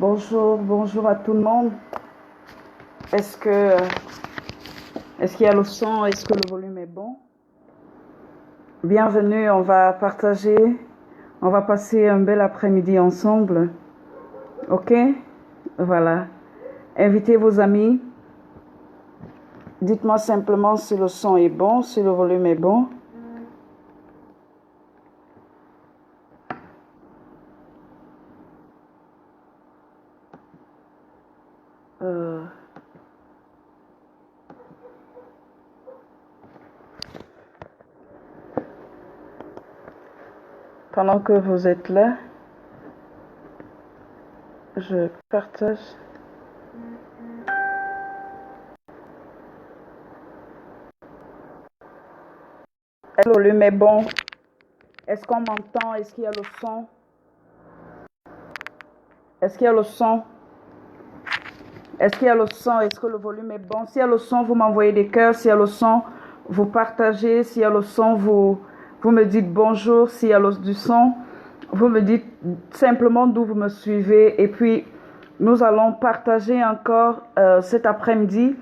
Bonjour, bonjour à tout le monde. Est-ce que, est-ce qu'il y a le son? Est-ce que le volume est bon? Bienvenue, on va passer un bel après-midi ensemble. Ok? Voilà. Invitez vos amis. Dites-moi simplement si le son est bon, si le volume est bon. Euh, Pendant que vous êtes là, je partage. Le volume est bon. Est-ce qu'on m'entend? Est-ce qu'il y a le son? Est-ce qu'il y a le son? Est-ce qu'il y a le son? Est-ce que le volume est bon? S'il y a le son, vous m'envoyez des cœurs. S'il y a le son, vous partagez. S'il y a le son, vous me dites bonjour. S'il y a du son, vous me dites simplement d'où vous me suivez. Et puis, nous allons partager encore cet après-midi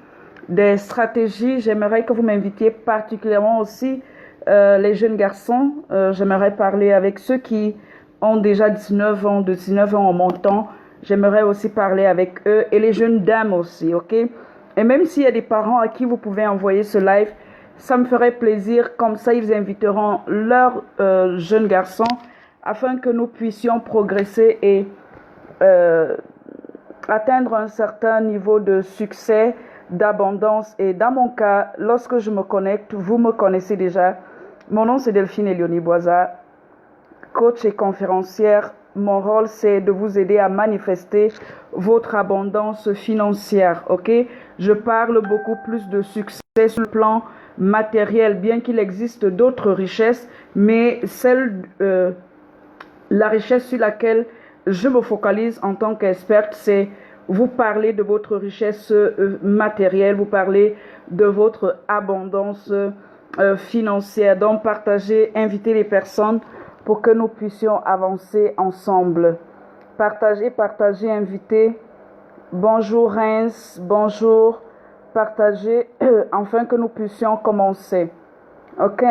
des stratégies. J'aimerais que vous m'invitiez particulièrement aussi les jeunes garçons. J'aimerais parler avec ceux qui ont déjà 19 ans, de 19 ans en montant. J'aimerais aussi parler avec eux et les jeunes dames aussi, ok? Et même s'il y a des parents à qui vous pouvez envoyer ce live, ça me ferait plaisir. Comme ça, ils inviteront leurs jeunes garçons afin que nous puissions progresser et atteindre un certain niveau de succès, d'abondance. Et dans mon cas, lorsque je me connecte, vous me connaissez déjà. Mon nom, c'est Delphine Elioni-Boisa, coach et conférencière. Mon rôle, c'est de vous aider à manifester votre abondance financière, ok? Je parle beaucoup plus de succès sur le plan matériel, bien qu'il existe d'autres richesses, mais la richesse sur laquelle je me focalise en tant qu'experte, c'est vous parler de votre richesse matérielle, vous parler de votre abondance financière. Donc, partagez, invitez les personnes pour que nous puissions avancer ensemble. Partagez, partagez, invitez. Bonjour Reims, bonjour. Partagez afin que nous puissions commencer. Ok?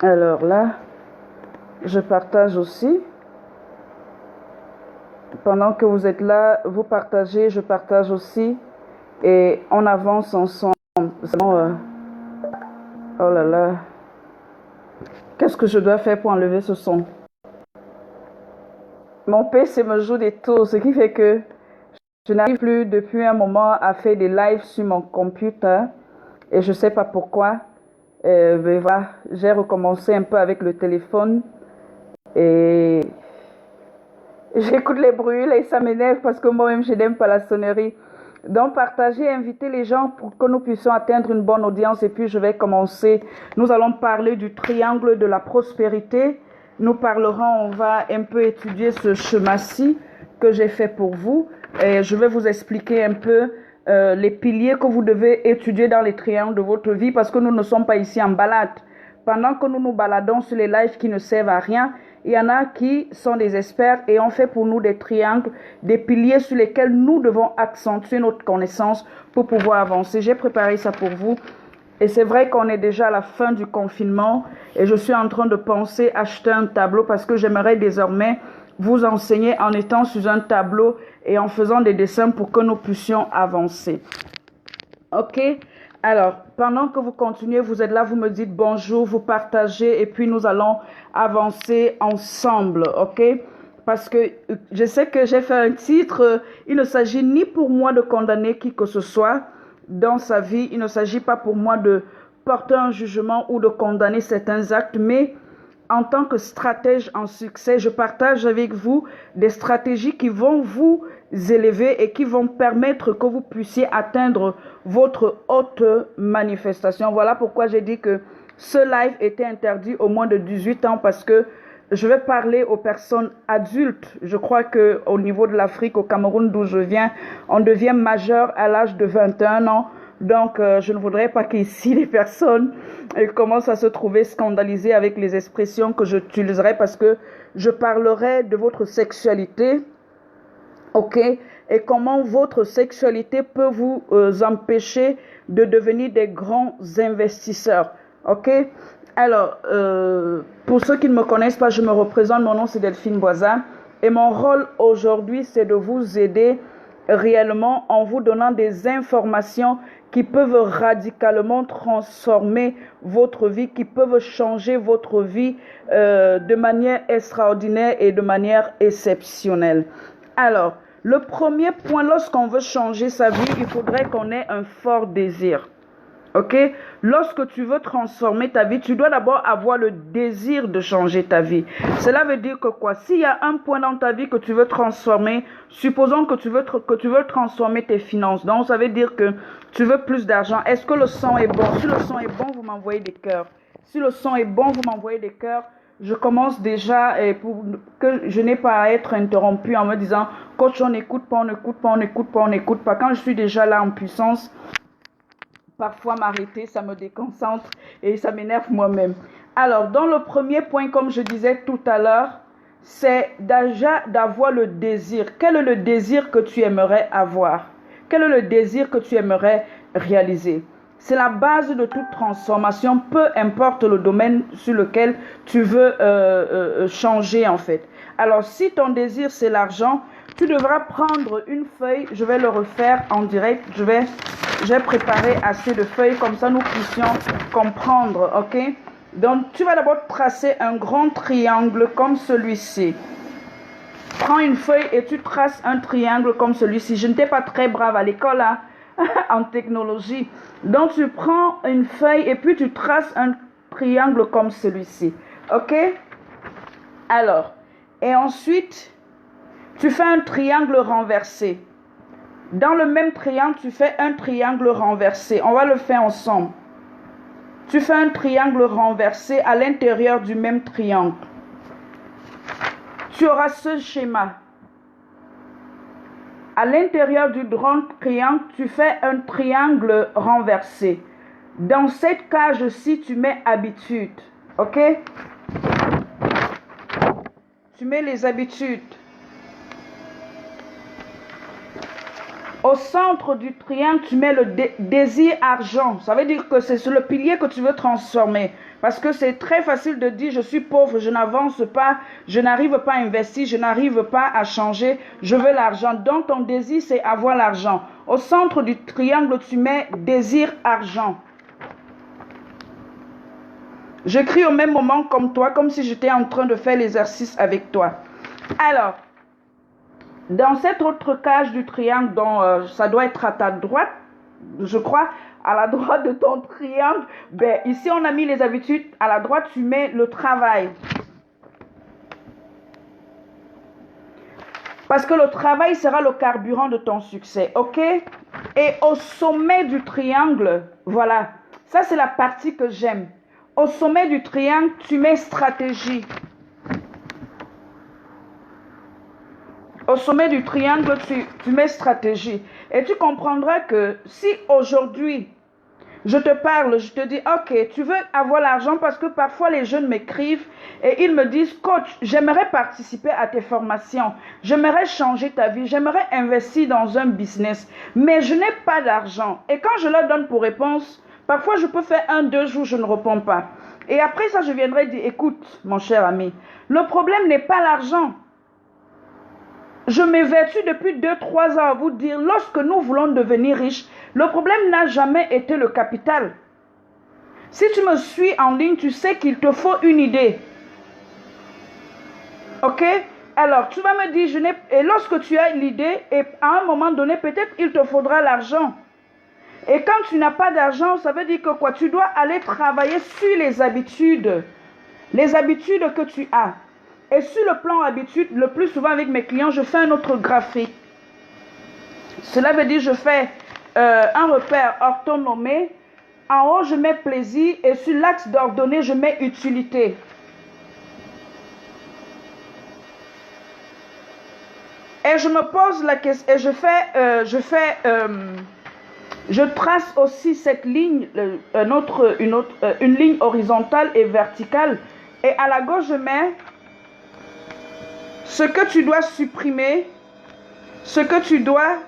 Alors là, je partage aussi. Pendant que vous êtes là, vous partagez, je partage aussi. Et on avance ensemble. Oh là là. Qu'est-ce que je dois faire pour enlever ce son? Mon PC me joue des tours, ce qui fait que je n'arrive plus depuis un moment à faire des lives sur mon computer. Et je ne sais pas pourquoi. Mais voilà, j'ai recommencé un peu avec le téléphone. Et j'écoute les bruits et ça m'énerve parce que moi-même, je n'aime pas la sonnerie. Donc, partagez, invitez les gens pour que nous puissions atteindre une bonne audience. Et puis, je vais commencer. Nous allons parler du triangle de la prospérité. Nous parlerons, on va un peu étudier ce schéma-ci que j'ai fait pour vous. Et je vais vous expliquer un peu les piliers que vous devez étudier dans les triangles de votre vie parce que nous ne sommes pas ici en balade. Pendant que nous nous baladons sur les lives qui ne servent à rien, il y en a qui sont des experts et ont fait pour nous des triangles, des piliers sur lesquels nous devons accentuer notre connaissance pour pouvoir avancer. J'ai préparé ça pour vous. Et c'est vrai qu'on est déjà à la fin du confinement et je suis en train de penser acheter un tableau parce que j'aimerais désormais vous enseigner en étant sur un tableau et en faisant des dessins pour que nous puissions avancer. Ok? Alors, pendant que vous continuez, vous êtes là, vous me dites bonjour, vous partagez et puis nous allons avancer ensemble, ok? Parce que je sais que j'ai fait un titre, il ne s'agit ni pour moi de condamner qui que ce soit dans sa vie, il ne s'agit pas pour moi de porter un jugement ou de condamner certains actes, mais en tant que stratège en succès, je partage avec vous des stratégies qui vont vous élever et qui vont permettre que vous puissiez atteindre votre haute manifestation. Voilà pourquoi j'ai dit que ce live était interdit aux moins de 18 ans parce que je vais parler aux personnes adultes. Je crois qu'au niveau de l'Afrique, au Cameroun d'où je viens, on devient majeur à l'âge de 21 ans. Donc, je ne voudrais pas qu'ici les personnes commencent à se trouver scandalisées avec les expressions que j'utiliserai parce que je parlerai de votre sexualité, ok? Et comment votre sexualité peut vous empêcher de devenir des grands investisseurs, ok? Alors, pour ceux qui ne me connaissent pas, je me représente, mon nom c'est Delphine Boisa et mon rôle aujourd'hui c'est de vous aider réellement en vous donnant des informations qui peuvent radicalement transformer votre vie, qui peuvent changer votre vie de manière extraordinaire et de manière exceptionnelle. Alors, le premier point, lorsqu'on veut changer sa vie, il faudrait qu'on ait un fort désir. Ok? Lorsque tu veux transformer ta vie, tu dois d'abord avoir le désir de changer ta vie. Cela veut dire que quoi? S'il y a un point dans ta vie que tu veux transformer, supposons que tu veux transformer tes finances. Donc, ça veut dire que tu veux plus d'argent. Est-ce que le son est bon? Si le son est bon, vous m'envoyez des cœurs. Si le son est bon, vous m'envoyez des cœurs. Je commence déjà pour que je n'ai pas à être interrompu en me disant, coach, on n'écoute pas, on n'écoute pas, on n'écoute pas, on n'écoute pas. Quand je suis déjà là en puissance, parfois m'arrêter, ça me déconcentre et ça m'énerve moi-même. Alors, dans le premier point, comme je disais tout à l'heure, c'est déjà d'avoir le désir. Quel est le désir que tu aimerais avoir? Quel est le désir que tu aimerais réaliser? C'est la base de toute transformation, peu importe le domaine sur lequel tu veux changer en fait. Alors, si ton désir c'est l'argent, tu devras prendre une feuille, je vais le refaire en direct, j'ai préparé assez de feuilles comme ça nous puissions comprendre, ok? Donc, tu vas d'abord tracer un grand triangle comme celui-ci. Prends une feuille et tu traces un triangle comme celui-ci. Je n'étais pas très brave à l'école hein, en technologie. Donc, tu prends une feuille et puis tu traces un triangle comme celui-ci, ok? Alors, et ensuite, tu fais un triangle renversé. Dans le même triangle, tu fais un triangle renversé. On va le faire ensemble. Tu fais un triangle renversé à l'intérieur du même triangle. Tu auras ce schéma. À l'intérieur du grand triangle, tu fais un triangle renversé. Dans cette cage-ci, tu mets habitude. Ok? Tu mets les habitudes. Au centre du triangle, tu mets le désir argent. Ça veut dire que c'est sur le pilier que tu veux transformer. Parce que c'est très facile de dire, je suis pauvre, je n'avance pas, je n'arrive pas à investir, je n'arrive pas à changer, je veux l'argent. Donc ton désir, c'est avoir l'argent. Au centre du triangle, tu mets désir argent. J'écris au même moment comme toi, comme si j'étais en train de faire l'exercice avec toi. Alors, dans cette autre cage du triangle, dont ça doit être à ta droite, je crois, à la droite de ton triangle, ben, ici on a mis les habitudes, à la droite tu mets le travail. Parce que le travail sera le carburant de ton succès, ok? Et au sommet du triangle, voilà, ça c'est la partie que j'aime. Au sommet du triangle, tu mets stratégie. Au sommet du triangle, tu mets stratégie. Et tu comprendras que si aujourd'hui, je te parle, je te dis, ok, tu veux avoir l'argent parce que parfois les jeunes m'écrivent et ils me disent, coach, j'aimerais participer à tes formations, j'aimerais changer ta vie, j'aimerais investir dans un business, mais je n'ai pas d'argent. Et quand je leur donne pour réponse, parfois je peux faire 1-2 jours, je ne réponds pas. Et après ça, je viendrai dire, écoute, mon cher ami, le problème n'est pas l'argent. Je m'évertue depuis 2-3 ans à vous dire, lorsque nous voulons devenir riches, le problème n'a jamais été le capital. Si tu me suis en ligne, tu sais qu'il te faut une idée. Ok? Alors, tu vas me dire, et lorsque tu as l'idée, et à un moment donné, peut-être il te faudra l'argent. Et quand tu n'as pas d'argent, ça veut dire que quoi? Tu dois aller travailler sur les habitudes que tu as. Et sur le plan habitude, le plus souvent avec mes clients, je fais un autre graphique. Cela veut dire je fais un repère orthonomé. En haut, je mets plaisir et sur l'axe d'ordonnée, je mets utilité. Et je me pose la question et je fais Je trace aussi cette ligne, une ligne horizontale et verticale. Et à la gauche, je mets ce que tu dois supprimer, ce que tu dois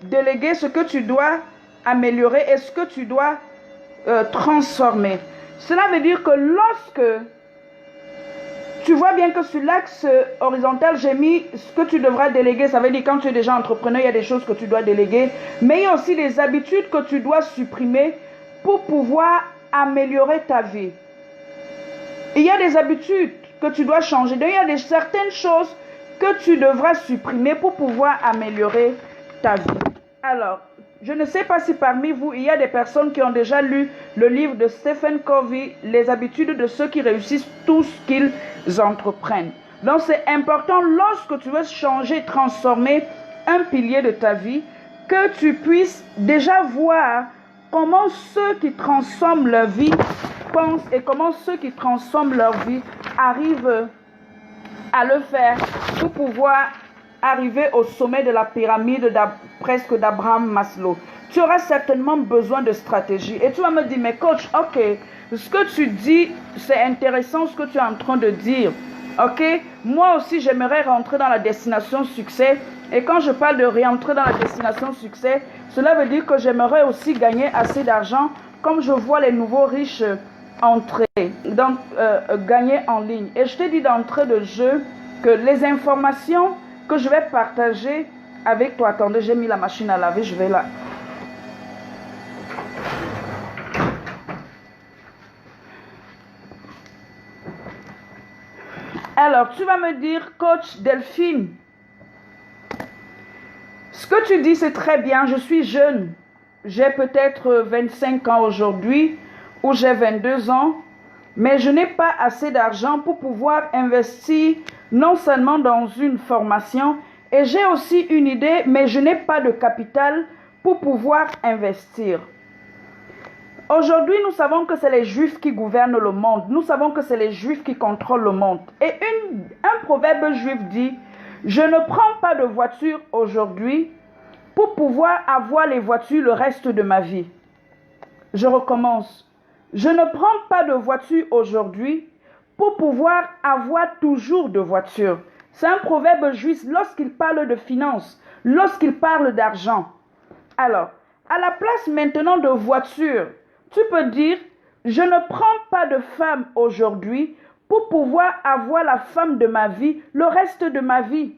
déléguer, ce que tu dois améliorer et ce que tu dois transformer. Cela veut dire que lorsque tu vois bien que sur l'axe horizontal, j'ai mis ce que tu devras déléguer. Ça veut dire quand tu es déjà entrepreneur, il y a des choses que tu dois déléguer. Mais il y a aussi des habitudes que tu dois supprimer pour pouvoir améliorer ta vie. Il y a des habitudes que tu dois changer. Donc, il y a certaines choses que tu devras supprimer pour pouvoir améliorer ta vie. Alors, je ne sais pas si parmi vous, il y a des personnes qui ont déjà lu le livre de Stephen Covey, Les habitudes de ceux qui réussissent tout ce qu'ils entreprennent. Donc, c'est important lorsque tu veux changer, transformer un pilier de ta vie, que tu puisses déjà voir comment ceux qui transforment leur vie pensent et comment ceux qui transforment leur vie arrivent à le faire pour pouvoir arriver au sommet de la pyramide presque d'Abraham Maslow. Tu auras certainement besoin de stratégie. Et tu vas me dire, mais coach, ok, ce que tu dis, c'est intéressant ce que tu es en train de dire. Ok, moi aussi j'aimerais rentrer dans la destination succès. Et quand je parle de rentrer dans la destination succès, cela veut dire que j'aimerais aussi gagner assez d'argent comme je vois les nouveaux riches entrer, donc gagner en ligne. Et je t'ai dit d'entrée de jeu que les informations que je vais partager avec toi. Attendez, j'ai mis la machine à laver, je vais là. Alors, tu vas me dire, coach Delphine, ce que tu dis, c'est très bien. Je suis jeune. J'ai peut-être 25 ans aujourd'hui ou j'ai 22 ans. Mais je n'ai pas assez d'argent pour pouvoir investir non seulement dans une formation, et j'ai aussi une idée, mais je n'ai pas de capital pour pouvoir investir. Aujourd'hui, nous savons que c'est les Juifs qui gouvernent le monde. Nous savons que c'est les Juifs qui contrôlent le monde. Et un proverbe juif dit, je ne prends pas de voiture aujourd'hui pour pouvoir avoir les voitures le reste de ma vie. Je recommence. Je ne prends pas de voiture aujourd'hui pour pouvoir avoir toujours de voiture. C'est un proverbe juif lorsqu'il parle de finances, lorsqu'il parle d'argent. Alors, à la place maintenant de voiture, tu peux dire, je ne prends pas de femme aujourd'hui pour pouvoir avoir la femme de ma vie le reste de ma vie.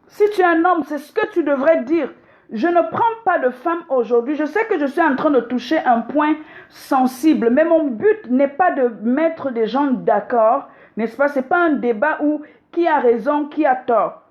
Si tu es un homme, c'est ce que tu devrais dire. Je ne prends pas de femme aujourd'hui. Je sais que je suis en train de toucher un point sensible, mais mon but n'est pas de mettre des gens d'accord, n'est-ce pas? Ce n'est pas un débat où qui a raison, qui a tort.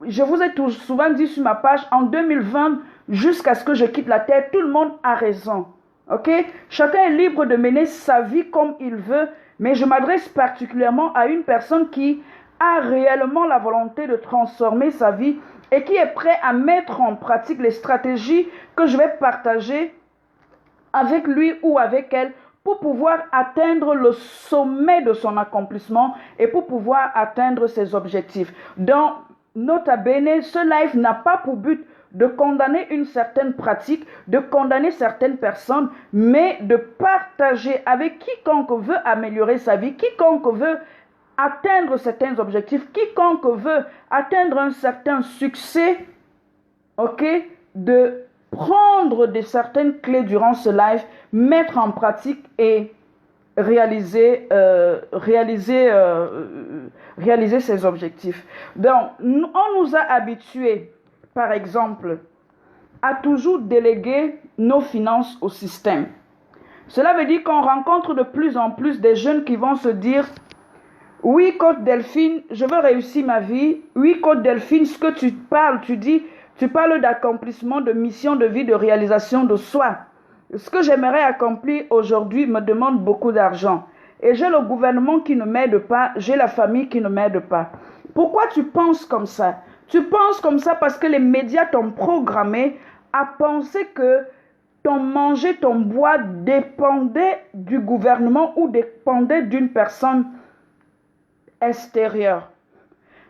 Je vous ai souvent dit sur ma page, en 2020, jusqu'à ce que je quitte la terre, tout le monde a raison. Ok? Chacun est libre de mener sa vie comme il veut, mais je m'adresse particulièrement à une personne qui a réellement la volonté de transformer sa vie et qui est prêt à mettre en pratique les stratégies que je vais partager avec lui ou avec elle pour pouvoir atteindre le sommet de son accomplissement et pour pouvoir atteindre ses objectifs. Donc, nota bene, ce live n'a pas pour but de condamner une certaine pratique, de condamner certaines personnes, mais de partager avec quiconque veut améliorer sa vie, quiconque veut atteindre certains objectifs, quiconque veut atteindre un certain succès, ok, de prendre certaines clés durant ce live, mettre en pratique et réaliser ses objectifs. Donc, on nous a habitués, par exemple, à toujours déléguer nos finances au système. Cela veut dire qu'on rencontre de plus en plus des jeunes qui vont se dire, oui, coach Delphine, je veux réussir ma vie. Oui, coach Delphine, ce que tu parles, tu parles d'accomplissement, de mission de vie, de réalisation de soi. Ce que j'aimerais accomplir aujourd'hui me demande beaucoup d'argent. Et j'ai le gouvernement qui ne m'aide pas, j'ai la famille qui ne m'aide pas. Pourquoi tu penses comme ça? Tu penses comme ça parce que les médias t'ont programmé à penser que ton manger, ton boire dépendait du gouvernement ou dépendait d'une personne extérieure.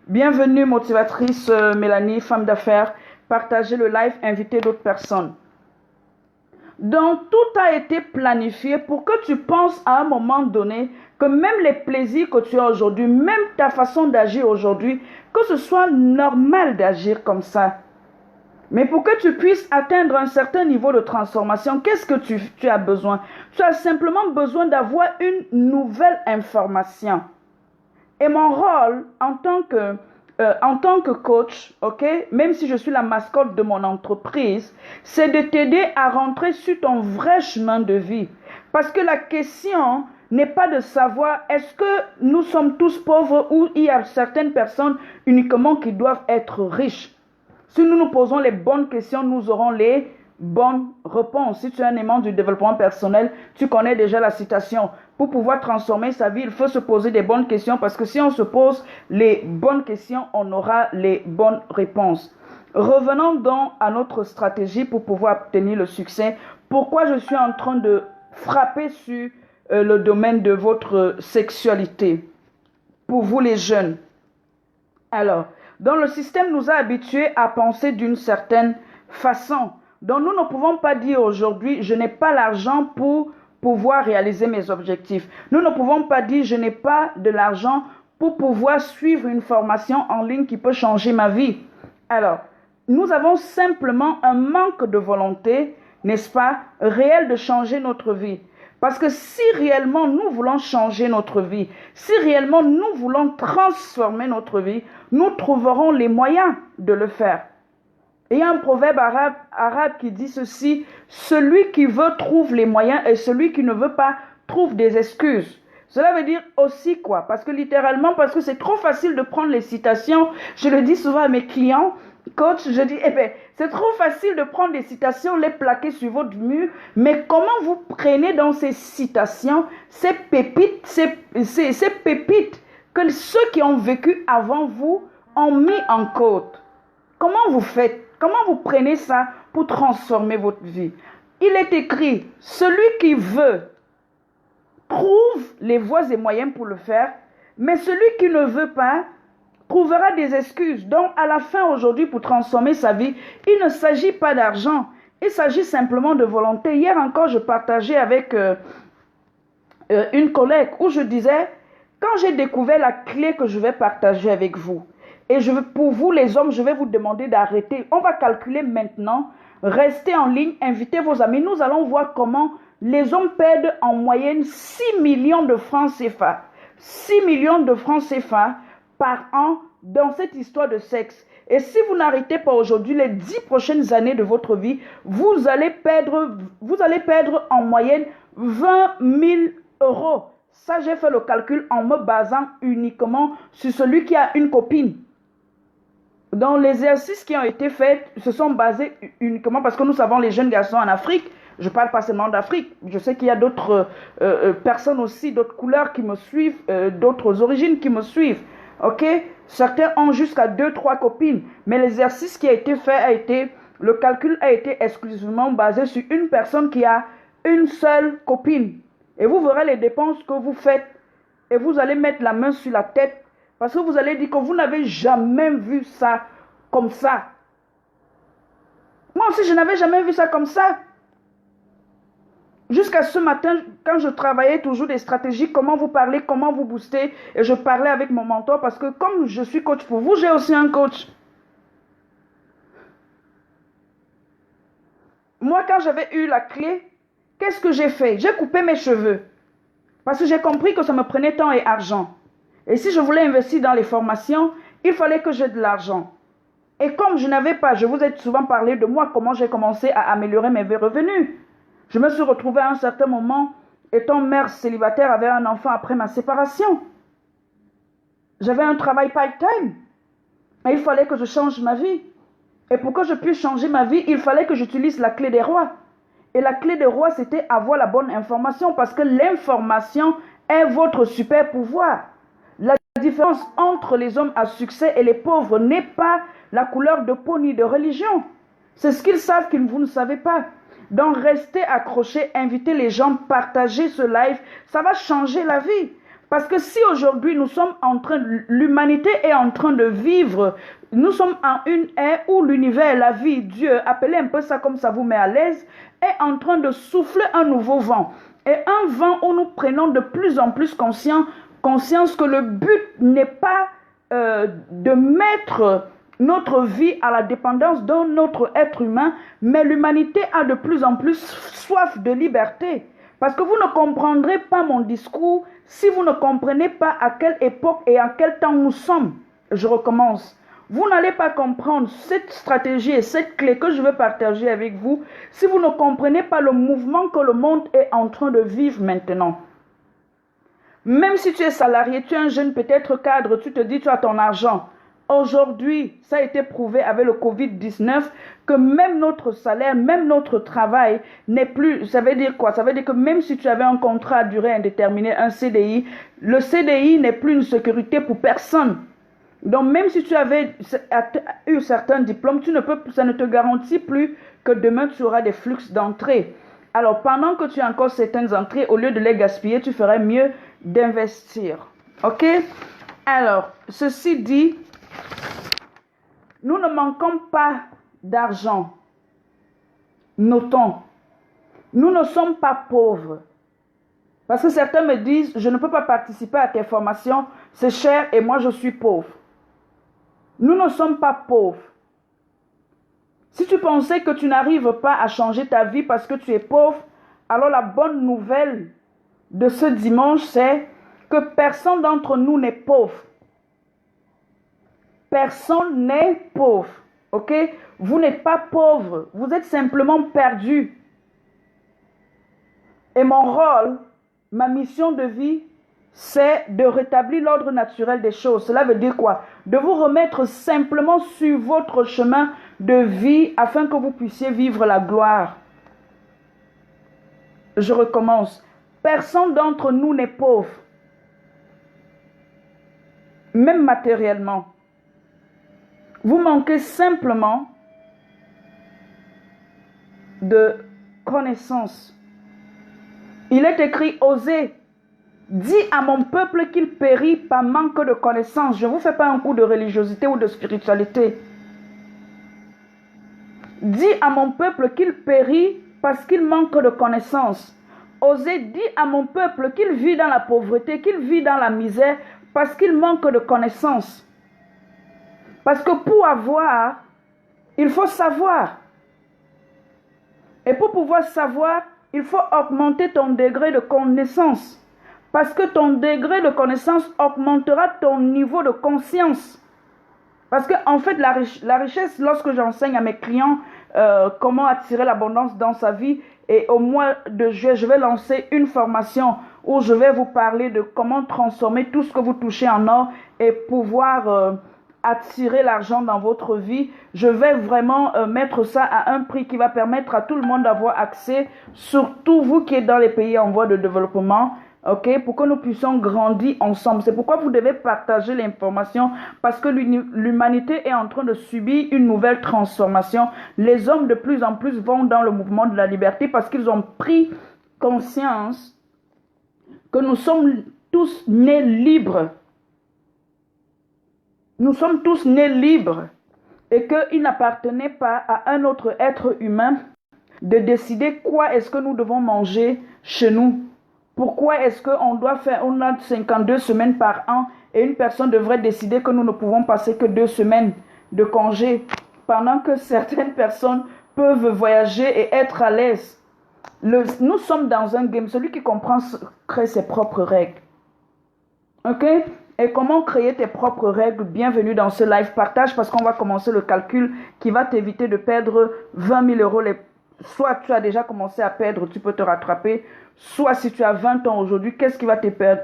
Bienvenue motivatrice Mélanie, femme d'affaires. Partagez le live, invitez d'autres personnes. Donc, tout a été planifié pour que tu penses à un moment donné que même les plaisirs que tu as aujourd'hui, même ta façon d'agir aujourd'hui, que ce soit normal d'agir comme ça. Mais pour que tu puisses atteindre un certain niveau de transformation, qu'est-ce que tu as besoin? Tu as simplement besoin d'avoir une nouvelle information. Et mon rôle en tant que coach, ok, même si je suis la mascotte de mon entreprise, c'est de t'aider à rentrer sur ton vrai chemin de vie. Parce que la question n'est pas de savoir est-ce que nous sommes tous pauvres ou il y a certaines personnes uniquement qui doivent être riches. Si nous nous posons les bonnes questions, nous aurons les bonnes réponses. Si tu es un aimant du développement personnel, tu connais déjà la citation. Pour pouvoir transformer sa vie, il faut se poser des bonnes questions parce que si on se pose les bonnes questions, on aura les bonnes réponses. Revenons donc à notre stratégie pour pouvoir obtenir le succès. Pourquoi je suis en train de frapper sur le domaine de votre sexualité pour vous les jeunes? Alors, dans le système nous a habitués à penser d'une certaine façon. Donc nous ne pouvons pas dire aujourd'hui, je n'ai pas l'argent pour pouvoir réaliser mes objectifs. Nous ne pouvons pas dire, je n'ai pas de l'argent pour pouvoir suivre une formation en ligne qui peut changer ma vie. Alors, nous avons simplement un manque de volonté, n'est-ce pas, réel de changer notre vie. Parce que si réellement nous voulons changer notre vie, si réellement nous voulons transformer notre vie, nous trouverons les moyens de le faire. Il y a un proverbe arabe qui dit ceci, celui qui veut trouve les moyens et celui qui ne veut pas trouve des excuses. Cela veut dire aussi quoi? Parce que littéralement, parce que c'est trop facile de prendre les citations, je le dis souvent à mes clients, coach, je dis, c'est trop facile de prendre des citations, les plaquer sur votre mur, mais comment vous prenez dans ces citations, ces pépites que ceux qui ont vécu avant vous ont mis en côte? Comment vous faites? Comment vous prenez ça pour transformer votre vie? Il est écrit, celui qui veut trouve les voies et moyens pour le faire, mais celui qui ne veut pas trouvera des excuses. Donc, à la fin aujourd'hui, pour transformer sa vie, il ne s'agit pas d'argent. Il s'agit simplement de volonté. Hier encore, je partageais avec une collègue où je disais, quand j'ai découvert la clé que je vais partager avec vous, et pour vous les hommes, je vais vous demander d'arrêter. On va calculer maintenant, restez en ligne, invitez vos amis. Nous allons voir comment les hommes perdent en moyenne 6 millions de francs CFA. 6 millions de francs CFA par an dans cette histoire de sexe. Et si vous n'arrêtez pas aujourd'hui, les 10 prochaines années de votre vie, vous allez perdre en moyenne 20 000 euros. Ça, j'ai fait le calcul en me basant uniquement sur celui qui a une copine. Dans les exercices qui ont été faits, se sont basés uniquement parce que nous savons les jeunes garçons en Afrique, je parle pas seulement d'Afrique, je sais qu'il y a d'autres personnes aussi, d'autres couleurs qui me suivent, d'autres origines qui me suivent. Ok, certains ont jusqu'à 2-3 copines, mais l'exercice qui a été fait le calcul a été exclusivement basé sur une personne qui a une seule copine. Et vous verrez les dépenses que vous faites et vous allez mettre la main sur la tête parce que vous allez dire que vous n'avez jamais vu ça comme ça. Moi aussi, je n'avais jamais vu ça comme ça. Jusqu'à ce matin, quand je travaillais toujours des stratégies, comment vous parler, comment vous booster, et je parlais avec mon mentor parce que comme je suis coach pour vous, j'ai aussi un coach. Moi, quand j'avais eu la clé, qu'est-ce que j'ai fait? J'ai coupé mes cheveux parce que j'ai compris que ça me prenait temps et argent. Et si je voulais investir dans les formations, il fallait que j'ai de l'argent. Et comme je n'avais pas, je vous ai souvent parlé de moi, comment j'ai commencé à améliorer mes revenus. Je me suis retrouvée à un certain moment, étant mère célibataire avec un enfant après ma séparation. J'avais un travail part-time. Et il fallait que je change ma vie. Et pour que je puisse changer ma vie, il fallait que j'utilise la clé des rois. Et la clé des rois, c'était avoir la bonne information. Parce que l'information est votre super pouvoir. La différence entre les hommes à succès et les pauvres n'est pas la couleur de peau ni de religion. C'est ce qu'ils savent que vous ne savez pas. Donc restez accrochés, invitez les gens, partagez ce live. Ça va changer la vie. Parce que si aujourd'hui l'humanité est en train de vivre, nous sommes en une ère où l'univers, la vie, Dieu, appelez un peu ça comme ça vous met à l'aise, est en train de souffler un nouveau vent. Et un vent où nous prenons de plus en plus conscience que le but n'est pas de mettre notre vie à la dépendance d'un autre être humain, mais l'humanité a de plus en plus soif de liberté. Parce que vous ne comprendrez pas mon discours si vous ne comprenez pas à quelle époque et à quel temps nous sommes. Je recommence. Vous n'allez pas comprendre cette stratégie et cette clé que je veux partager avec vous si vous ne comprenez pas le mouvement que le monde est en train de vivre maintenant. Même si tu es salarié, tu es un jeune peut-être cadre, tu te dis tu as ton argent. Aujourd'hui, ça a été prouvé avec le Covid-19 que même notre salaire, même notre travail n'est plus... Ça veut dire quoi? Ça veut dire que même si tu avais un contrat à durée indéterminée, un CDI, le CDI n'est plus une sécurité pour personne. Donc même si tu avais eu certains diplômes, ça ne te garantit plus que demain tu auras des flux d'entrée. Alors pendant que tu as encore certaines entrées, au lieu de les gaspiller, tu ferais mieux d'investir. Ok? Alors, ceci dit, nous ne manquons pas d'argent. Notons, nous ne sommes pas pauvres. Parce que certains me disent, je ne peux pas participer à tes formations, c'est cher et moi je suis pauvre. Nous ne sommes pas pauvres. Si tu pensais que tu n'arrives pas à changer ta vie parce que tu es pauvre, alors la bonne nouvelle de ce dimanche, c'est que personne d'entre nous n'est pauvre. Personne n'est pauvre. Ok? Vous n'êtes pas pauvre. Vous êtes simplement perdu. Et mon rôle, ma mission de vie, c'est de rétablir l'ordre naturel des choses. Cela veut dire quoi? De vous remettre simplement sur votre chemin de vie afin que vous puissiez vivre la gloire. Je recommence. Personne d'entre nous n'est pauvre. Même matériellement. Vous manquez simplement de connaissance. Il est écrit, osez, dis à mon peuple qu'il périt par manque de connaissance. Je ne vous fais pas un coup de religiosité ou de spiritualité. Dis à mon peuple qu'il périt parce qu'il manque de connaissance. Osez, dis à mon peuple qu'il vit dans la pauvreté, qu'il vit dans la misère parce qu'il manque de connaissance. Parce que pour avoir, il faut savoir. Et pour pouvoir savoir, il faut augmenter ton degré de connaissance. Parce que ton degré de connaissance augmentera ton niveau de conscience. Parce que en fait, la richesse, lorsque j'enseigne à mes clients comment attirer l'abondance dans sa vie, et au mois de juillet, je vais lancer une formation où je vais vous parler de comment transformer tout ce que vous touchez en or et pouvoir attirer l'argent dans votre vie. Je vais vraiment mettre ça à un prix qui va permettre à tout le monde d'avoir accès, surtout vous qui êtes dans les pays en voie de développement. Ok, pour que nous puissions grandir ensemble. C'est pourquoi vous devez partager l'information parce que l'humanité est en train de subir une nouvelle transformation. Les hommes de plus en plus vont dans le mouvement de la liberté parce qu'ils ont pris conscience que nous sommes tous nés libres. Nous sommes tous nés libres et qu'il n'appartenait pas à un autre être humain de décider quoi est-ce que nous devons manger chez nous. Pourquoi est-ce qu'on doit faire, on a 52 semaines par an et une personne devrait décider que nous ne pouvons passer que 2 semaines de congé pendant que certaines personnes peuvent voyager et être à l'aise. Nous sommes dans un game. Celui qui comprend crée ses propres règles. Ok? Et comment créer tes propres règles? Bienvenue dans ce live partage parce qu'on va commencer le calcul qui va t'éviter de perdre 20 000 euros. Soit tu as déjà commencé à perdre, tu peux te rattraper. Soit si tu as 20 ans aujourd'hui, qu'est-ce qui va te perdre?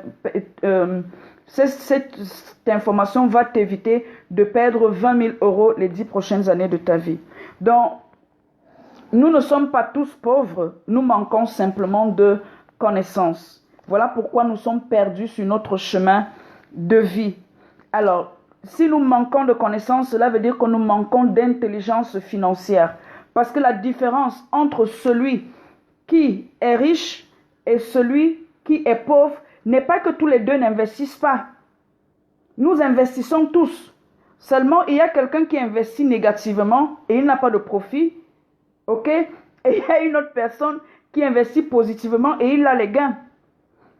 Cette information va t'éviter de perdre 20 000 euros les 10 prochaines années de ta vie. Donc, nous ne sommes pas tous pauvres, nous manquons simplement de connaissances. Voilà pourquoi nous sommes perdus sur notre chemin de vie. Alors, si nous manquons de connaissances, cela veut dire que nous manquons d'intelligence financière. Parce que la différence entre celui qui est riche et celui qui est pauvre, n'est pas que tous les deux n'investissent pas. Nous investissons tous. Seulement, il y a quelqu'un qui investit négativement et il n'a pas de profit. OK? Et il y a une autre personne qui investit positivement et il a les gains.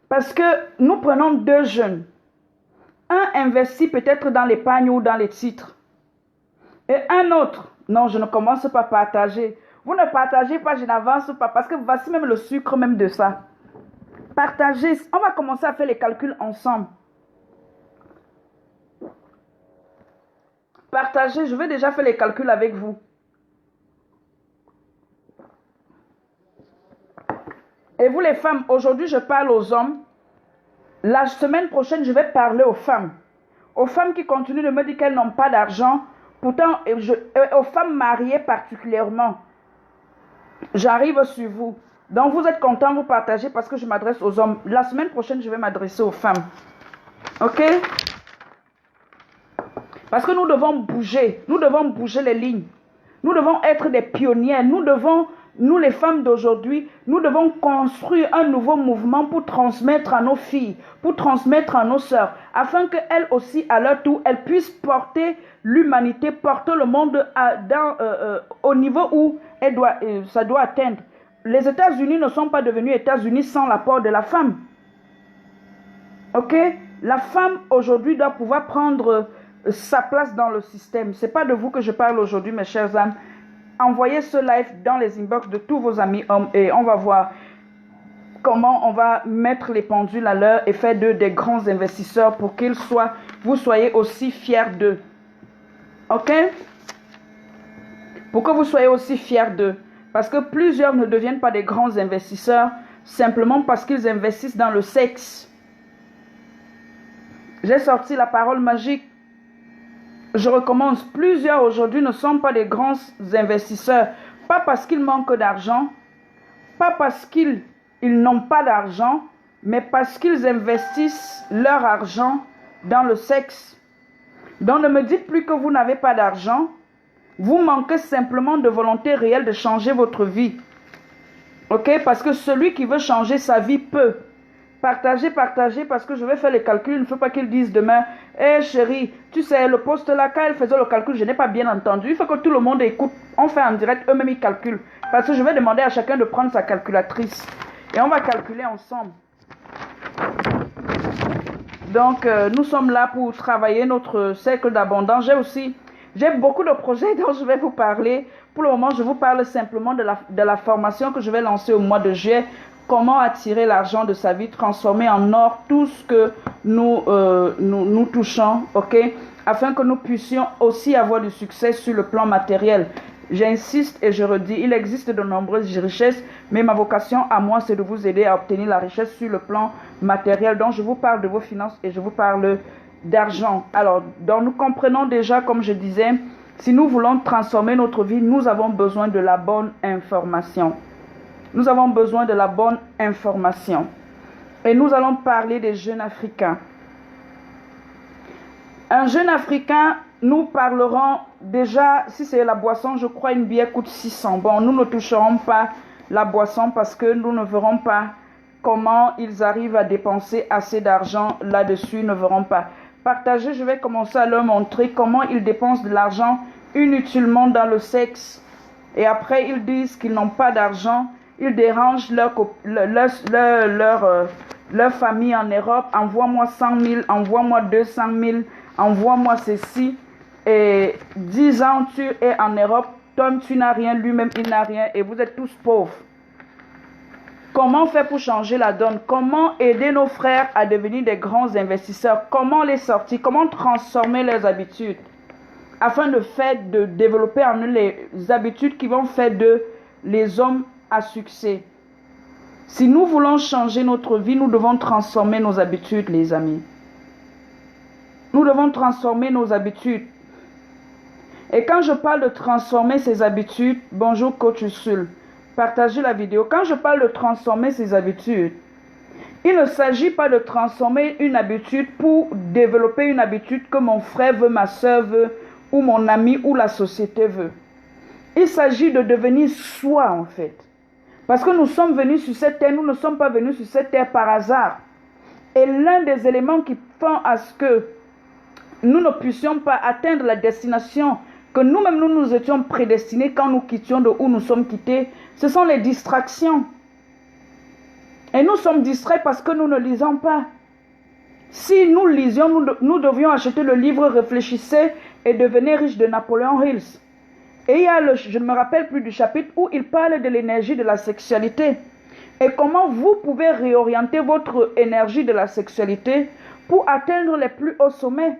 Parce que nous prenons deux jeunes. Un investit peut-être dans l'épargne ou dans les titres. Et un autre, non, je ne commence pas à partager. Vous ne partagez pas, je n'avance pas. Parce que voici même le sucre même de ça. Partagez. On va commencer à faire les calculs ensemble. Partagez, je vais déjà faire les calculs avec vous. Et vous les femmes, aujourd'hui je parle aux hommes. La semaine prochaine, je vais parler aux femmes. Aux femmes qui continuent de me dire qu'elles n'ont pas d'argent. Pourtant, aux femmes mariées particulièrement. J'arrive sur vous. Donc vous êtes contents, vous partagez parce que je m'adresse aux hommes. La semaine prochaine, je vais m'adresser aux femmes. OK? Parce que nous devons bouger. Nous devons bouger les lignes. Nous devons être des pionnières. Nous les femmes d'aujourd'hui, nous devons construire un nouveau mouvement pour transmettre à nos filles, pour transmettre à nos sœurs, afin qu'elles aussi, à leur tour, elles puissent porter l'humanité, porter le monde au niveau où ça doit atteindre. Les États-Unis ne sont pas devenus États-Unis sans l'apport de la femme. OK? La femme, aujourd'hui, doit pouvoir prendre sa place dans le système. Ce n'est pas de vous que je parle aujourd'hui, mes chers âmes. Envoyez ce live dans les inbox de tous vos amis hommes et on va voir comment on va mettre les pendules à l'heure et faire d'eux des grands investisseurs pour qu'ils soient, vous soyez aussi fiers d'eux. OK? Pour que vous soyez aussi fiers d'eux. Parce que plusieurs ne deviennent pas des grands investisseurs simplement parce qu'ils investissent dans le sexe. J'ai sorti la parole magique. Je recommence, plusieurs aujourd'hui ne sont pas des grands investisseurs, pas parce qu'ils manquent d'argent, pas parce qu'ils n'ont pas d'argent, mais parce qu'ils investissent leur argent dans le sexe. Donc ne me dites plus que vous n'avez pas d'argent, vous manquez simplement de volonté réelle de changer votre vie. OK? Parce que celui qui veut changer sa vie peut. Partagez, partagez, parce que je vais faire les calculs. Il ne faut pas qu'ils disent demain, hé chérie, tu sais, le poste là, quand elle faisait le calcul, je n'ai pas bien entendu. Il faut que tout le monde écoute. On fait en direct, eux-mêmes ils calculent. Parce que je vais demander à chacun de prendre sa calculatrice. Et on va calculer ensemble. Donc, nous sommes là pour travailler notre cercle d'abondance. J'ai beaucoup de projets dont je vais vous parler. Pour le moment, je vous parle simplement de la formation que je vais lancer au mois de juillet. Comment attirer l'argent de sa vie, transformer en or tout ce que nous touchons, OK? Afin que nous puissions aussi avoir du succès sur le plan matériel. J'insiste et je redis, il existe de nombreuses richesses, mais ma vocation à moi, c'est de vous aider à obtenir la richesse sur le plan matériel. Donc, je vous parle de vos finances et je vous parle d'argent. Alors, donc nous comprenons déjà, comme je disais, si nous voulons transformer notre vie, nous avons besoin de la bonne information. Nous avons besoin de la bonne information. Et nous allons parler des jeunes Africains. Un jeune Africain, nous parlerons déjà, si c'est la boisson, je crois une bière coûte 600. Bon, nous ne toucherons pas la boisson parce que nous ne verrons pas comment ils arrivent à dépenser assez d'argent là-dessus, ils ne verront pas. Partagez, je vais commencer à leur montrer comment ils dépensent de l'argent inutilement dans le sexe. Et après, ils disent qu'ils n'ont pas d'argent. Ils dérangent leur famille en Europe. Envoie-moi 100 000, envoie-moi 200 000, envoie-moi ceci. Et 10 ans, tu es en Europe. Toi, tu n'as rien, lui-même, il n'a rien. Et vous êtes tous pauvres. Comment faire pour changer la donne? Comment aider nos frères à devenir des grands investisseurs? Comment les sortir? Comment transformer leurs habitudes? Afin de développer en eux les habitudes qui vont faire d'eux les hommes à succès. Si nous voulons changer notre vie, nous devons transformer nos habitudes, les amis. Nous devons transformer nos habitudes. Et quand je parle de transformer ses habitudes, bonjour coach Usul, partagez la vidéo. Quand je parle de transformer ses habitudes, il ne s'agit pas de transformer une habitude pour développer une habitude que mon frère veut, ma soeur veut, ou mon ami ou la société veut. Il s'agit de devenir soi en fait. Parce que nous sommes venus sur cette terre, nous ne sommes pas venus sur cette terre par hasard. Et l'un des éléments qui font à ce que nous ne puissions pas atteindre la destination que nous-mêmes nous étions prédestinés quand nous quittions de où nous sommes quittés, ce sont les distractions. Et nous sommes distraits parce que nous ne lisons pas. Si nous lisions, nous devions acheter le livre Réfléchissez et devenez riche de Napoléon Hills. Et il y a je ne me rappelle plus du chapitre où il parle de l'énergie de la sexualité. Et comment vous pouvez réorienter votre énergie de la sexualité pour atteindre les plus hauts sommets.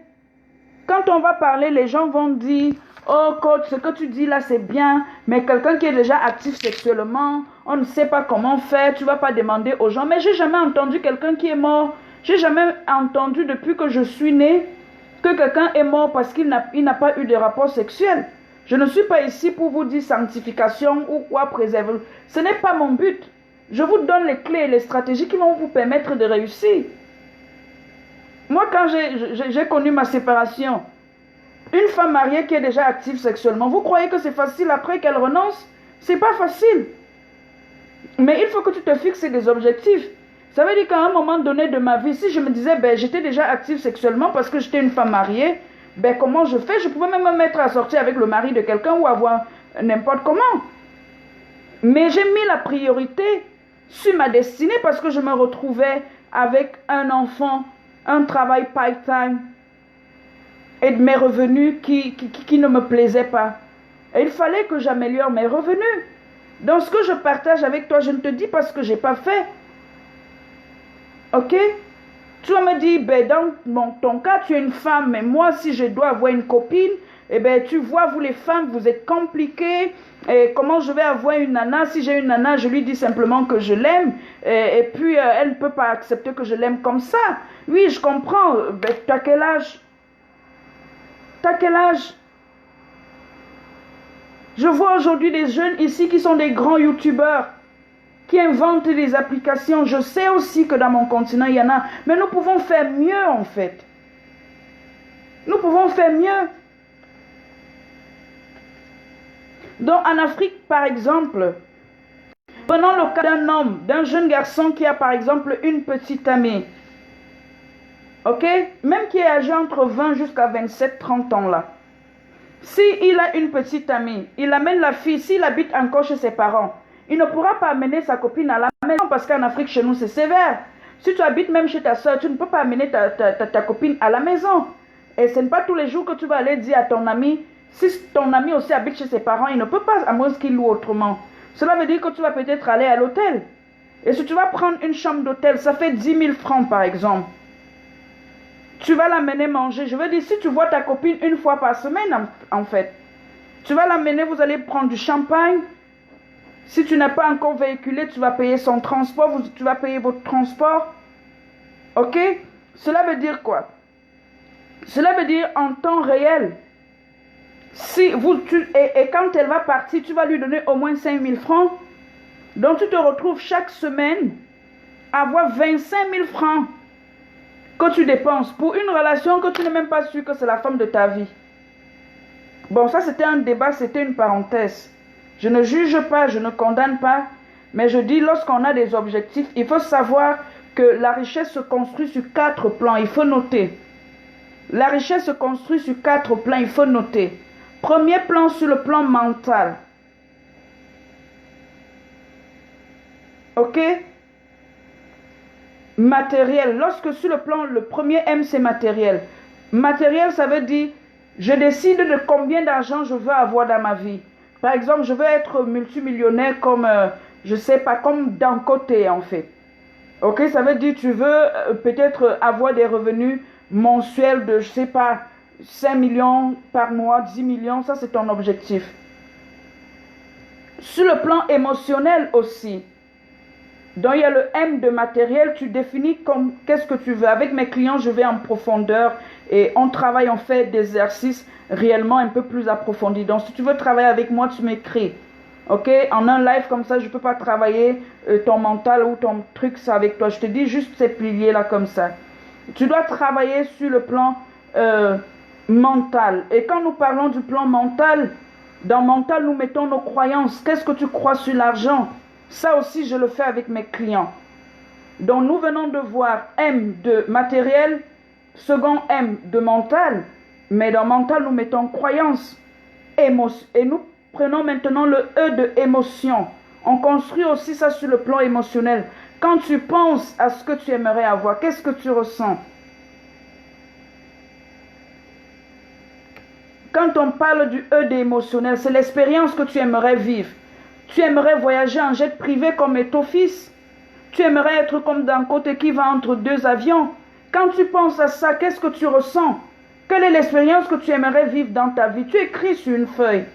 Quand on va parler, les gens vont dire « Oh coach, ce que tu dis là c'est bien, mais quelqu'un qui est déjà actif sexuellement, on ne sait pas comment faire, tu ne vas pas demander aux gens. » Mais j'ai jamais entendu quelqu'un qui est mort. J'ai jamais entendu depuis que je suis née que quelqu'un est mort parce qu'il n'a pas eu de rapport sexuel. Je ne suis pas ici pour vous dire sanctification ou quoi préserver. Ce n'est pas mon but. Je vous donne les clés et les stratégies qui vont vous permettre de réussir. Moi, quand j'ai connu ma séparation, une femme mariée qui est déjà active sexuellement, vous croyez que c'est facile après qu'elle renonce? C'est pas facile. Mais il faut que tu te fixes des objectifs. Ça veut dire qu'à un moment donné de ma vie, si je me disais, ben, j'étais déjà active sexuellement parce que j'étais une femme mariée, ben, comment je fais? Je pouvais même me mettre à sortir avec le mari de quelqu'un ou avoir n'importe comment. Mais j'ai mis la priorité sur ma destinée parce que je me retrouvais avec un enfant, un travail part-time et mes revenus qui ne me plaisaient pas. Et il fallait que j'améliore mes revenus. Donc ce que je partage avec toi, je ne te dis pas ce que je n'ai pas fait. Ok? Tu vas me dire, ben, dans ton cas, tu es une femme, mais moi, si je dois avoir une copine, eh ben, tu vois, vous les femmes, vous êtes compliquées. Et comment je vais avoir une nana? Si j'ai une nana, je lui dis simplement que je l'aime. Et puis, elle ne peut pas accepter que je l'aime comme ça. Oui, je comprends. Ben, tu as quel âge? Tu as quel âge? Je vois aujourd'hui des jeunes ici qui sont des grands youtubeurs, qui inventent des applications. Je sais aussi que dans mon continent, il y en a. Mais nous pouvons faire mieux, en fait. Nous pouvons faire mieux. Donc, en Afrique, par exemple, prenons le cas d'un homme, d'un jeune garçon qui a, par exemple, une petite amie. Ok? Même qui est âgé entre 20 jusqu'à 27, 30 ans là. S'il a une petite amie, il amène la fille, s'il habite encore chez ses parents, il ne pourra pas amener sa copine à la maison parce qu'en Afrique, chez nous, c'est sévère. Si tu habites même chez ta soeur, tu ne peux pas amener ta copine à la maison. Et ce n'est pas tous les jours que tu vas aller dire à ton ami, si ton ami aussi habite chez ses parents, il ne peut pas, à moins qu'il loue autrement. Cela veut dire que tu vas peut-être aller à l'hôtel. Et si tu vas prendre une chambre d'hôtel, ça fait 10 000 francs par exemple. Tu vas l'amener manger. Je veux dire, si tu vois ta copine une fois par semaine, en fait, tu vas l'amener, vous allez prendre du champagne. Si tu n'as pas encore véhiculé, tu vas payer son transport, tu vas payer votre transport. Ok? Cela veut dire quoi? Cela veut dire en temps réel. Si et quand elle va partir, tu vas lui donner au moins 5 000 francs. Donc tu te retrouves chaque semaine à avoir 25 000 francs que tu dépenses pour une relation que tu n'es même pas sûr que c'est la femme de ta vie. Bon, ça c'était un débat, c'était une parenthèse. Je ne juge pas, je ne condamne pas, mais je dis lorsqu'on a des objectifs, il faut savoir que la richesse se construit sur 4 plans, il faut noter. La richesse se construit sur 4 plans, il faut noter. Premier plan sur le plan mental. Ok? Matériel. Lorsque sur le plan, le premier M c'est matériel. Matériel, ça veut dire, je décide de combien d'argent je veux avoir dans ma vie. Par exemple, je veux être multimillionnaire comme, je sais pas, comme d'un côté en fait. Ok, ça veut dire, tu veux peut-être avoir des revenus mensuels de, je sais pas, 5 millions par mois, 10 millions, ça c'est ton objectif. Sur le plan émotionnel aussi. Donc il y a le M de matériel, tu définis comme qu'est-ce que tu veux. Avec mes clients, je vais en profondeur et on travaille, on fait des exercices réellement un peu plus approfondis. Donc si tu veux travailler avec moi, tu m'écris. Ok, en un live comme ça, je ne peux pas travailler ton mental ou ton truc ça avec toi. Je te dis juste ces piliers là comme ça. Tu dois travailler sur le plan mental. Et quand nous parlons du plan mental, dans mental, nous mettons nos croyances. Qu'est-ce que tu crois sur l'argent? Ça aussi, je le fais avec mes clients. Donc nous venons de voir M de matériel, second M de mental, mais dans mental nous mettons croyance, émotion, et nous prenons maintenant le E de émotion. On construit aussi ça sur le plan émotionnel. Quand tu penses à ce que tu aimerais avoir, qu'est-ce que tu ressens? Quand on parle du E de émotionnel, c'est l'expérience que tu aimerais vivre. Tu aimerais voyager en jet privé comme est ton fils. Tu aimerais être comme d'un côté qui va entre deux avions. Quand tu penses à ça, qu'est-ce que tu ressens? Quelle est l'expérience que tu aimerais vivre dans ta vie? Tu écris sur une feuille.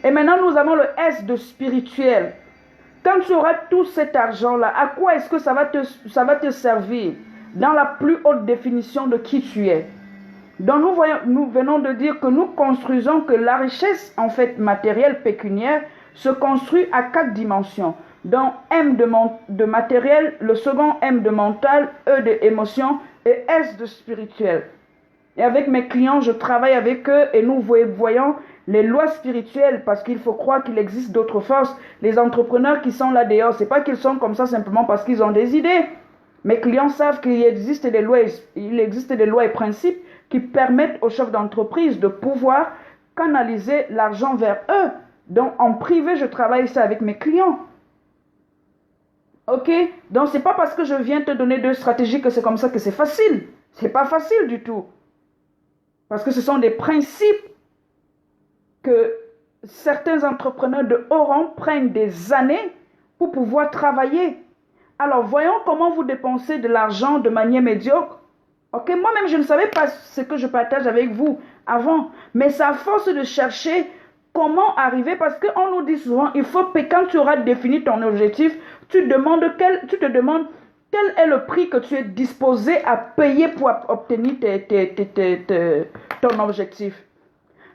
Et maintenant, nous avons le S de spirituel. Quand tu auras tout cet argent-là, à quoi est-ce que ça va te servir? Dans la plus haute définition de qui tu es. Donc nous venons de dire que nous construisons que la richesse, en fait, matérielle, pécuniaire, se construit à 4 dimensions. Donc M de matériel, le second M de mental, E de émotion et S de spirituel. Et avec mes clients, je travaille avec eux et nous voyons les lois spirituelles parce qu'il faut croire qu'il existe d'autres forces. Les entrepreneurs qui sont là dehors, ce n'est pas qu'ils sont comme ça simplement parce qu'ils ont des idées. Mes clients savent qu'il existe des lois et principes qui permettent aux chefs d'entreprise de pouvoir canaliser l'argent vers eux. Donc en privé, je travaille ça avec mes clients. Ok? Donc c'est pas parce que je viens te donner 2 stratégies que c'est comme ça que c'est facile. C'est pas facile du tout. Parce que ce sont des principes que certains entrepreneurs de haut rang prennent des années pour pouvoir travailler. Alors voyons comment vous dépensez de l'argent de manière médiocre. Ok, moi-même je ne savais pas ce que je partage avec vous avant. Mais c'est à force de chercher comment arriver, parce qu'on nous dit souvent, il faut payer. Quand tu auras défini ton objectif, tu te demandes quel est le prix que tu es disposé à payer pour obtenir ton objectif.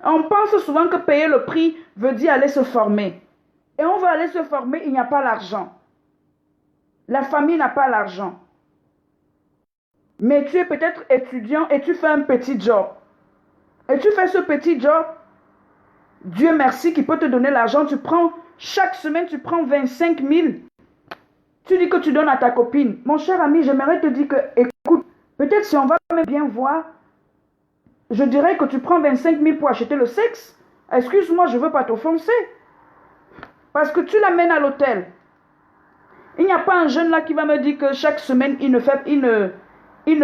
On pense souvent que payer le prix veut dire aller se former. Et on va aller se former, il n'y a pas l'argent. La famille n'a pas l'argent. Mais tu es peut-être étudiant et tu fais un petit job. Et tu fais ce petit job, Dieu merci, qui peut te donner l'argent. Chaque semaine, tu prends 25 000. Tu dis que tu donnes à ta copine. Mon cher ami, j'aimerais te dire que, écoute, peut-être si on va même bien voir, je dirais que tu prends 25 000 pour acheter le sexe. Excuse-moi, je ne veux pas t'offenser. Parce que tu l'amènes à l'hôtel. Il n'y a pas un jeune là qui va me dire que chaque semaine, il ne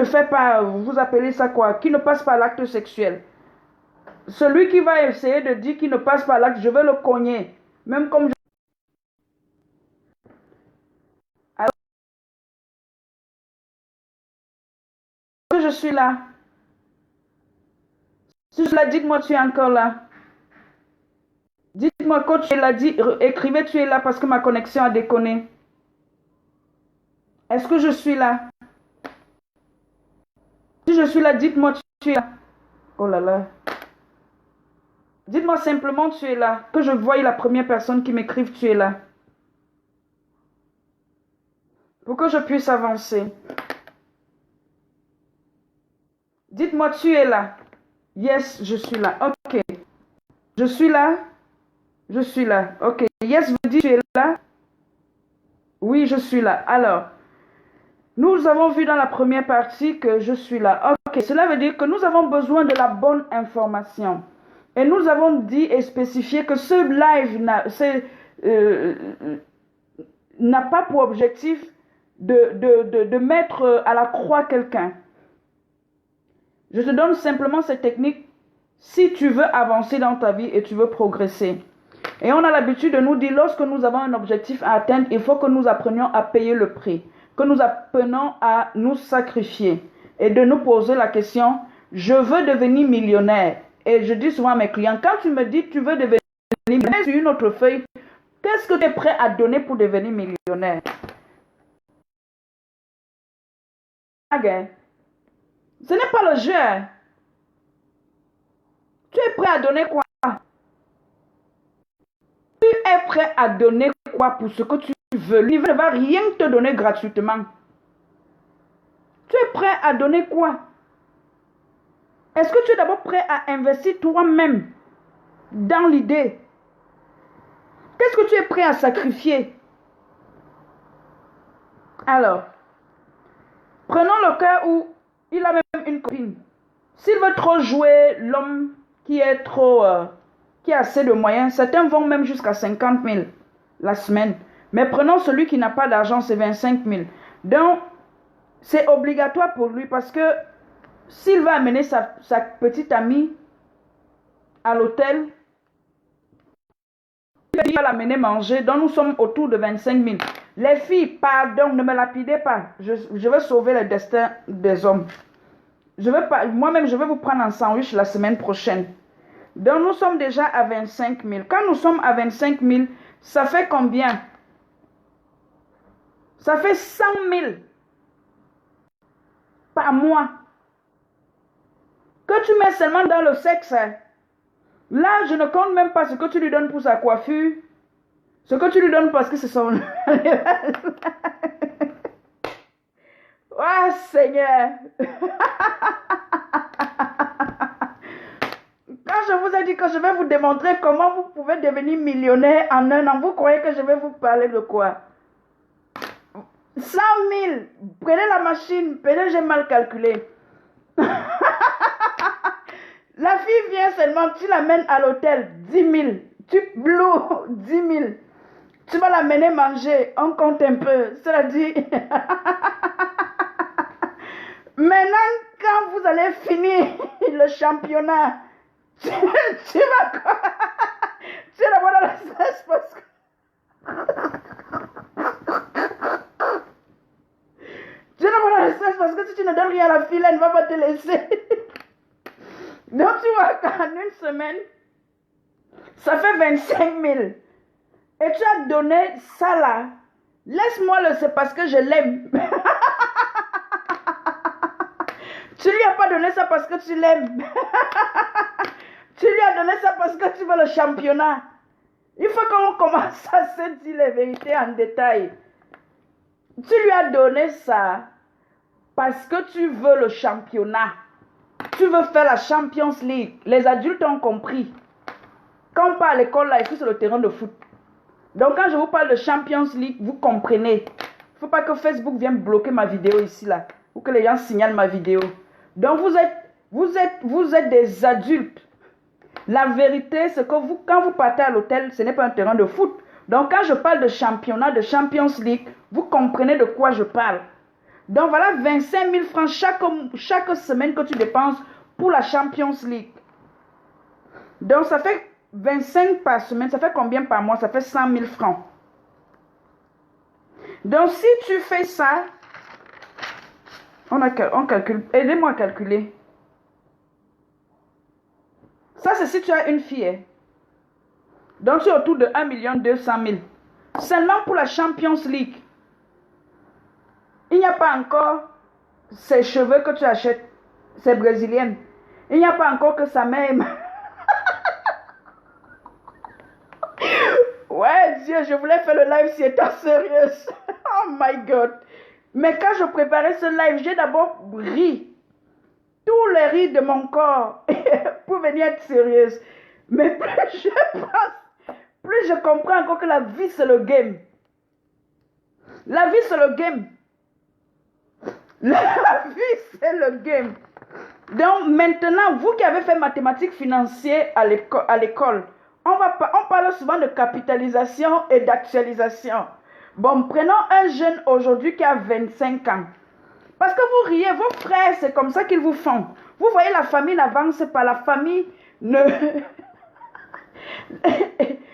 fait pas, vous appelez ça quoi, qui ne passe pas l'acte sexuel. Celui qui va essayer de dire qu'il ne passe pas l'acte, je vais le cogner. Même comme alors que je suis là. Si je la dites-moi, tu es encore là. Dites-moi quand tu es là, écrivez tu es là parce que ma connexion a déconné. Est-ce que je suis là? Si je suis là, dites-moi tu es là. Oh là là. Dites-moi simplement tu es là. Que je voie la première personne qui m'écrive tu es là. Pour que je puisse avancer. Dites-moi tu es là. Yes, je suis là. Ok. Je suis là. Je suis là. Ok. Yes, vous dites tu es là. Oui, je suis là. Alors, nous avons vu dans la première partie que je suis là. Ok. Cela veut dire que nous avons besoin de la bonne information. Et nous avons dit et spécifié que ce live n'a pas pour objectif de mettre à la croix quelqu'un. Je te donne simplement cette technique si tu veux avancer dans ta vie et tu veux progresser. Et on a l'habitude de nous dire, lorsque nous avons un objectif à atteindre, il faut que nous apprenions à payer le prix, que nous apprenons à nous sacrifier et de nous poser la question, je veux devenir millionnaire. Et je dis souvent à mes clients, quand tu me dis tu veux devenir millionnaire, sur une autre feuille, qu'est-ce que tu es prêt à donner pour devenir millionnaire? Ce n'est pas le jeu. Tu es prêt à donner quoi? Tu es prêt à donner quoi pour ce que tu veux? Lui ne va rien te donner gratuitement. Tu es prêt à donner quoi? Est-ce que tu es d'abord prêt à investir toi-même dans l'idée? Qu'est-ce que tu es prêt à sacrifier? Alors, prenons le cas où il a même une copine. S'il veut trop jouer l'homme qui est trop, qui a assez de moyens, certains vont même jusqu'à 50 000 la semaine. Mais prenons celui qui n'a pas d'argent, c'est 25 000. Donc, c'est obligatoire pour lui parce que s'il va amener sa petite amie à l'hôtel, il va l'amener manger, donc nous sommes autour de 25 000. Les filles, pardon, ne me lapidez pas. Je veux sauver le destin des hommes. Moi-même, je vais vous prendre en sandwich la semaine prochaine. Donc, nous sommes déjà à 25 000. Quand nous sommes à 25 000, ça fait combien? Ça fait 100 000 par mois. Que tu mets seulement dans le sexe. Là, je ne compte même pas ce que tu lui donnes pour sa coiffure. Ce que tu lui donnes parce que c'est son... Oh Seigneur. Quand je vous ai dit que je vais vous démontrer comment vous pouvez devenir millionnaire en un an, vous croyez que je vais vous parler de quoi? 100 000. Prenez la machine. Peut-être j'ai mal calculé. La fille vient seulement, tu l'amènes à l'hôtel, 10 000. Tu bloues, 10 000. Tu vas l'amener manger, on compte un peu. Cela dit... Maintenant, quand vous allez finir le championnat, tu vas quoi? Tu es d'abord dans la stress parce que... Tu es d'abord dans la stress parce que si tu ne donnes rien à la fille, elle ne va pas te laisser. Donc tu vois qu'en une semaine, ça fait 25 000. Et tu as donné ça là. Laisse-moi le, c'est parce que je l'aime. Tu lui as pas donné ça parce que tu l'aimes. Tu lui as donné ça parce que tu veux le championnat. Il faut qu'on commence à se dire les vérités en détail. Tu lui as donné ça parce que tu veux le championnat. Tu veux faire la Champions League. Les adultes ont compris. Quand on part à l'école, là, ici, c'est le terrain de foot. Donc, quand je vous parle de Champions League, vous comprenez. Il ne faut pas que Facebook vienne bloquer ma vidéo ici, là. Ou que les gens signalent ma vidéo. Donc, vous êtes des adultes. La vérité, c'est que vous, quand vous partez à l'hôtel, ce n'est pas un terrain de foot. Donc, quand je parle de championnat, de Champions League, vous comprenez de quoi je parle. Donc, voilà 25 000 francs chaque semaine que tu dépenses pour la Champions League. Donc, ça fait 25 par semaine. Ça fait combien par mois? Ça fait 100 000 francs. Donc, si tu fais ça, on calcule. Aidez-moi à calculer. Ça, c'est si tu as une fille. Hein. Donc, tu es autour de 1 200 000. Seulement pour la Champions League. Il n'y a pas encore ces cheveux que tu achètes. C'est brésilienne. Il n'y a pas encore que sa mère... Ouais, Dieu, je voulais faire le live si étant sérieuse. Oh my God. Mais quand je préparais ce live, j'ai d'abord ri. Tous les rires de mon corps pour venir être sérieuse. Mais plus je passe, plus je comprends encore que la vie, c'est le game. La vie, c'est le game. La vie, c'est le game. Donc maintenant, vous qui avez fait mathématiques financières à l'école, on parle souvent de capitalisation et d'actualisation. Bon, prenons un jeune aujourd'hui qui a 25 ans. Parce que vous riez, vos frères, c'est comme ça qu'ils vous font. Vous voyez, la famille n'avance pas, la famille ne...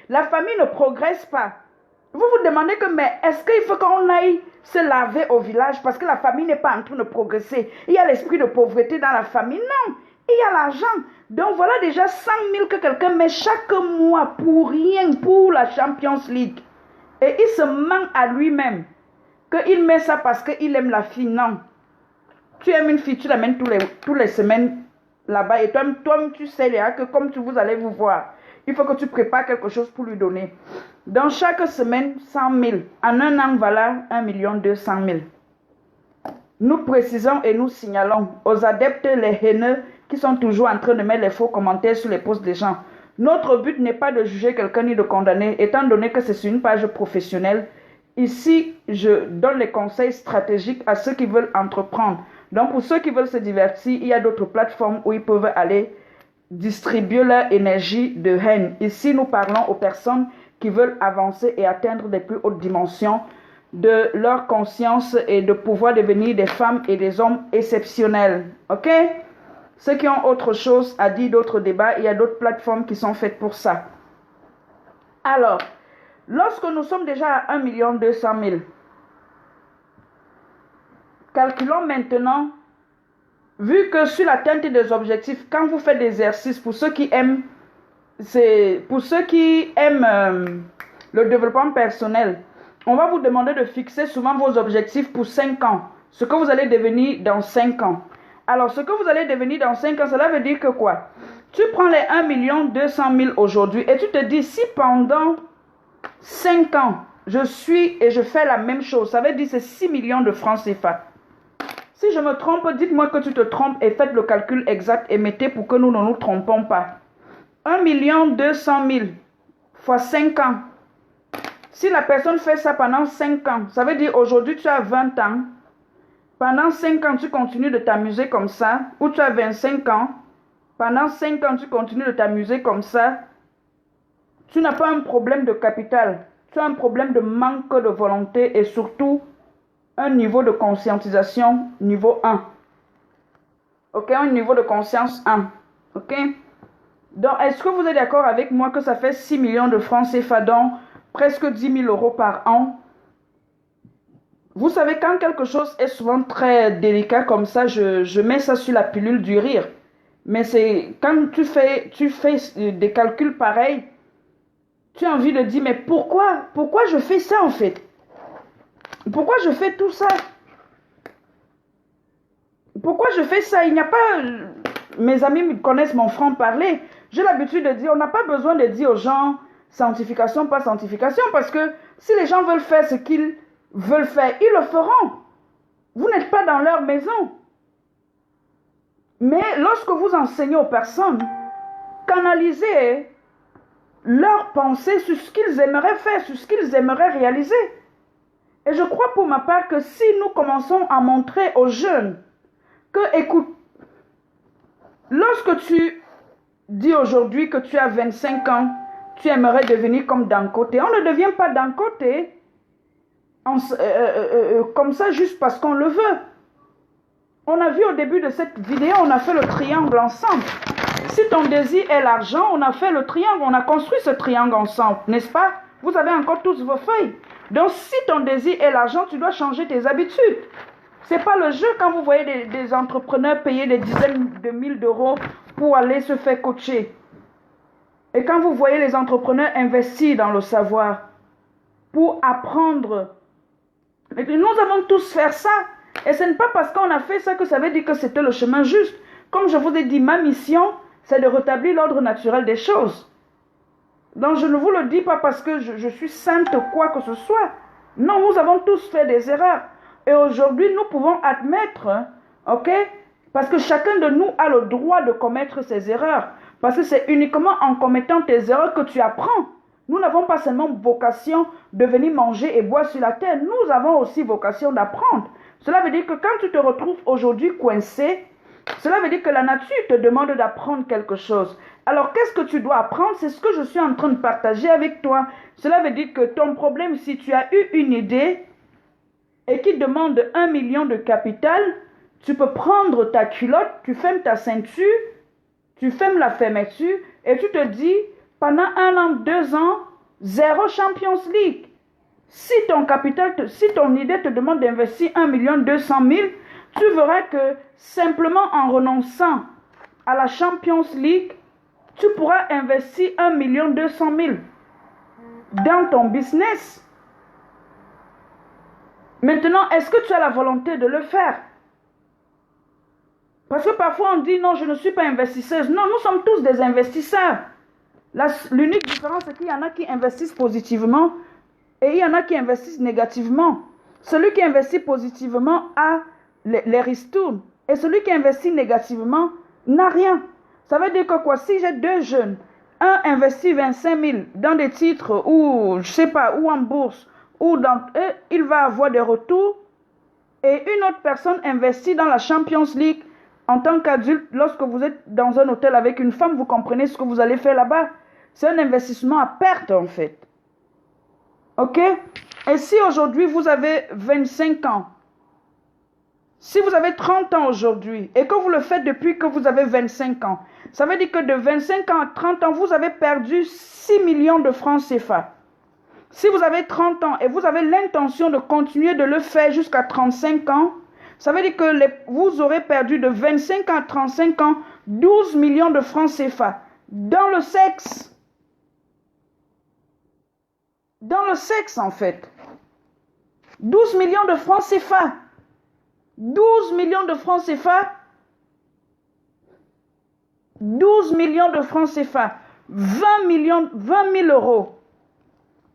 la famille ne progresse pas. Vous vous demandez que, mais est-ce qu'il faut qu'on aille se laver au village parce que la famille n'est pas en train de progresser? Il y a l'esprit de pauvreté dans la famille. Non, il y a l'argent. Donc voilà déjà 100 000 que quelqu'un met chaque mois pour rien, pour la Champions League. Et il se ment à lui-même qu'il met ça parce qu'il aime la fille. Non. Tu aimes une fille, tu l'amènes tous les semaines là-bas. Et toi, tu sais là, que comme vous allez vous voir, il faut que tu prépares quelque chose pour lui donner. Donc, chaque semaine, 100 000. En un an, voilà 1 200 000. Nous précisons et nous signalons aux adeptes les haineux qui sont toujours en train de mettre les faux commentaires sur les posts des gens. Notre but n'est pas de juger quelqu'un ni de condamner, étant donné que c'est sur une page professionnelle Ici, je donne les conseils stratégiques à ceux qui veulent entreprendre. Donc, pour ceux qui veulent se divertir, il y a d'autres plateformes où ils peuvent aller distribuer leur énergie de haine. Ici, nous parlons aux personnes qui veulent avancer et atteindre des plus hautes dimensions de leur conscience et de pouvoir devenir des femmes et des hommes exceptionnels. OK? Ceux qui ont autre chose à dire, d'autres débats, il y a d'autres plateformes qui sont faites pour ça. Alors, lorsque nous sommes déjà à 1 200 000, calculons maintenant, vu que sur l'atteinte des objectifs, quand vous faites des exercices, pour ceux qui aiment, le développement personnel, on va vous demander de fixer souvent vos objectifs pour 5 ans, ce que vous allez devenir dans 5 ans. Alors, ce que vous allez devenir dans 5 ans, cela veut dire que quoi? Tu prends les 1 200 000 aujourd'hui et tu te dis, si pendant 5 ans, je suis et je fais la même chose, ça veut dire c'est 6 millions de francs CFA. Si je me trompe, dites-moi que tu te trompes et faites le calcul exact et mettez pour que nous ne nous trompons pas. 1 200 000 fois 5 ans. Si la personne fait ça pendant 5 ans, ça veut dire aujourd'hui tu as 20 ans. Pendant 5 ans, tu continues de t'amuser comme ça. Ou tu as 25 ans. Pendant 5 ans, tu continues de t'amuser comme ça. Tu n'as pas un problème de capital. Tu as un problème de manque de volonté et surtout un niveau de conscientisation niveau 1. Ok, un niveau de conscience 1. Ok. Donc, est-ce que vous êtes d'accord avec moi que ça fait 6 millions de francs CFA, donc presque 10 000 euros par an? Vous savez, quand quelque chose est souvent très délicat comme ça, je mets ça sur la pilule du rire. Mais c'est quand tu fais des calculs pareils, tu as envie de dire, mais pourquoi je fais ça en fait? Pourquoi je fais tout ça? Pourquoi je fais ça? Il n'y a pas... Mes amis me connaissent mon franc-parler. J'ai l'habitude de dire, on n'a pas besoin de dire aux gens sanctification, pas sanctification, parce que si les gens veulent faire ce qu'ils veulent faire, ils le feront. Vous n'êtes pas dans leur maison. Mais lorsque vous enseignez aux personnes, canalisez leurs pensées sur ce qu'ils aimeraient faire, sur ce qu'ils aimeraient réaliser. Et je crois pour ma part que si nous commençons à montrer aux jeunes que, écoute, lorsque tu dis aujourd'hui que tu as 25 ans, tu aimerais devenir comme Dangote, on ne devient pas Dangote comme ça juste parce qu'on le veut. On a vu au début de cette vidéo, on a fait le triangle ensemble. Si ton désir est l'argent, on a fait le triangle, on a construit ce triangle ensemble, n'est-ce pas? Vous avez encore tous vos feuilles. Donc si ton désir est l'argent, tu dois changer tes habitudes. Ce n'est pas le jeu quand vous voyez des entrepreneurs payer des dizaines de mille d'euros pour aller se faire coacher. Et quand vous voyez les entrepreneurs investir dans le savoir pour apprendre, nous avons tous fait ça. Et ce n'est pas parce qu'on a fait ça que ça veut dire que c'était le chemin juste. Comme je vous ai dit, ma mission, c'est de rétablir l'ordre naturel des choses. Donc je ne vous le dis pas parce que je suis sainte quoi que ce soit. Non, nous avons tous fait des erreurs. Et aujourd'hui, nous pouvons admettre, ok? Parce que chacun de nous a le droit de commettre ses erreurs. Parce que c'est uniquement en commettant tes erreurs que tu apprends. Nous n'avons pas seulement vocation de venir manger et boire sur la terre. Nous avons aussi vocation d'apprendre. Cela veut dire que quand tu te retrouves aujourd'hui coincé, cela veut dire que la nature te demande d'apprendre quelque chose. Alors, qu'est-ce que tu dois apprendre? C'est ce que je suis en train de partager avec toi. Cela veut dire que ton problème, si tu as eu une idée et qui demande 1 million de capital, tu peux prendre ta culotte, tu fermes ta ceinture, tu fermes la fermeture et tu te dis, pendant 1 an, 2 ans, 0 Champions League. Si ton capital, si ton idée te demande d'investir 1 200 000, tu verras que simplement en renonçant à la Champions League, tu pourras investir 1 200 000 dans ton business. Maintenant, est-ce que tu as la volonté de le faire? Parce que parfois on dit non, je ne suis pas investisseuse. Non, nous sommes tous des investisseurs. L'unique différence, c'est qu'il y en a qui investissent positivement et il y en a qui investissent négativement. Celui qui investit positivement a les ristournes. Et celui qui investit négativement n'a rien. Ça veut dire que quoi? Si j'ai 2 jeunes, un investit 25 000 dans des titres ou, je sais pas, ou en bourse, ou il va avoir des retours, et une autre personne investit dans la Champions League en tant qu'adulte. Lorsque vous êtes dans un hôtel avec une femme, vous comprenez ce que vous allez faire là-bas. C'est un investissement à perte en fait. Ok? Et si aujourd'hui vous avez 25 ans, si vous avez 30 ans aujourd'hui et que vous le faites depuis que vous avez 25 ans, ça veut dire que de 25 ans à 30 ans, vous avez perdu 6 millions de francs CFA. Si vous avez 30 ans et vous avez l'intention de continuer de le faire jusqu'à 35 ans, ça veut dire que vous aurez perdu de 25 à 35 ans 12 millions de francs CFA dans le sexe. Dans le sexe en fait. 12 millions de francs CFA. 12 millions de francs CFA. 12 millions de francs CFA. 20 000 euros.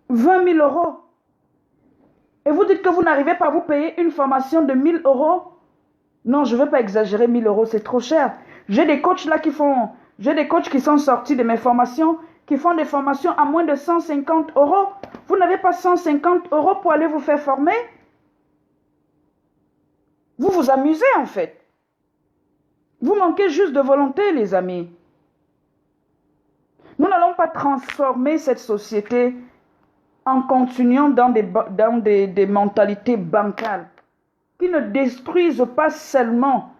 20 000 euros. Et vous dites que vous n'arrivez pas à vous payer une formation de 1 000 euros. Non, je ne veux pas exagérer, 1 000 euros, c'est trop cher. J'ai des coachs là j'ai des coachs qui sont sortis de mes formations, qui font des formations à moins de 150 euros. Vous n'avez pas 150 euros pour aller vous faire former? Vous vous amusez en fait. Vous manquez juste de volonté, les amis. Nous n'allons pas transformer cette société en continuant dans des mentalités bancales qui ne détruisent pas seulement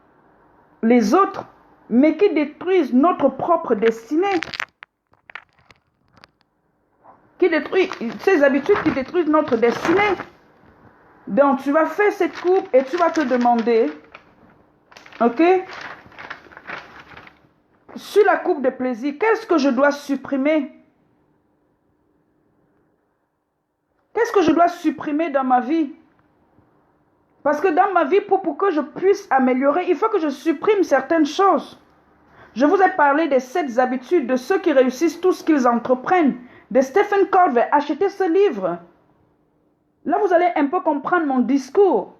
les autres, mais qui détruisent notre propre destinée. Ces habitudes qui détruisent notre destinée. Donc, tu vas faire cette coupe et tu vas te demander, ok, sur la coupe de plaisir, qu'est-ce que je dois supprimer? Qu'est-ce que je dois supprimer dans ma vie? Parce que dans ma vie, pour que je puisse améliorer, il faut que je supprime certaines choses. Je vous ai parlé des 7 habitudes de ceux qui réussissent tout ce qu'ils entreprennent. De Stephen Covey. Achetez ce livre. Là, vous allez un peu comprendre mon discours.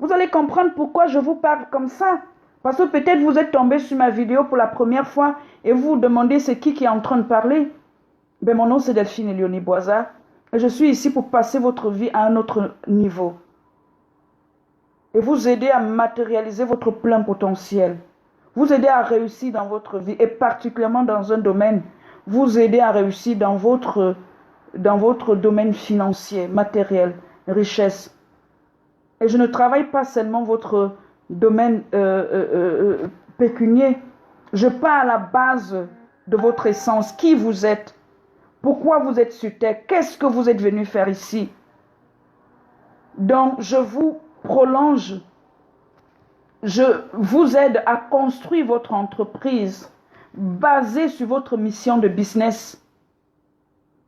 Vous allez comprendre pourquoi je vous parle comme ça. Parce que peut-être vous êtes tombé sur ma vidéo pour la première fois et vous vous demandez c'est qui est en train de parler. Ben, mon nom c'est Delphine Elioni Boisa et je suis ici pour passer votre vie à un autre niveau. Et vous aider à matérialiser votre plein potentiel. Vous aider à réussir dans votre vie et particulièrement dans un domaine. Vous aider à réussir dans votre domaine financier, matériel, richesse. Et je ne travaille pas seulement votre domaine pécunier. Je pars à la base de votre essence. Qui vous êtes? Pourquoi vous êtes sur terre? Qu'est-ce que vous êtes venu faire ici? Donc, je vous prolonge. Je vous aide à construire votre entreprise basée sur votre mission de business.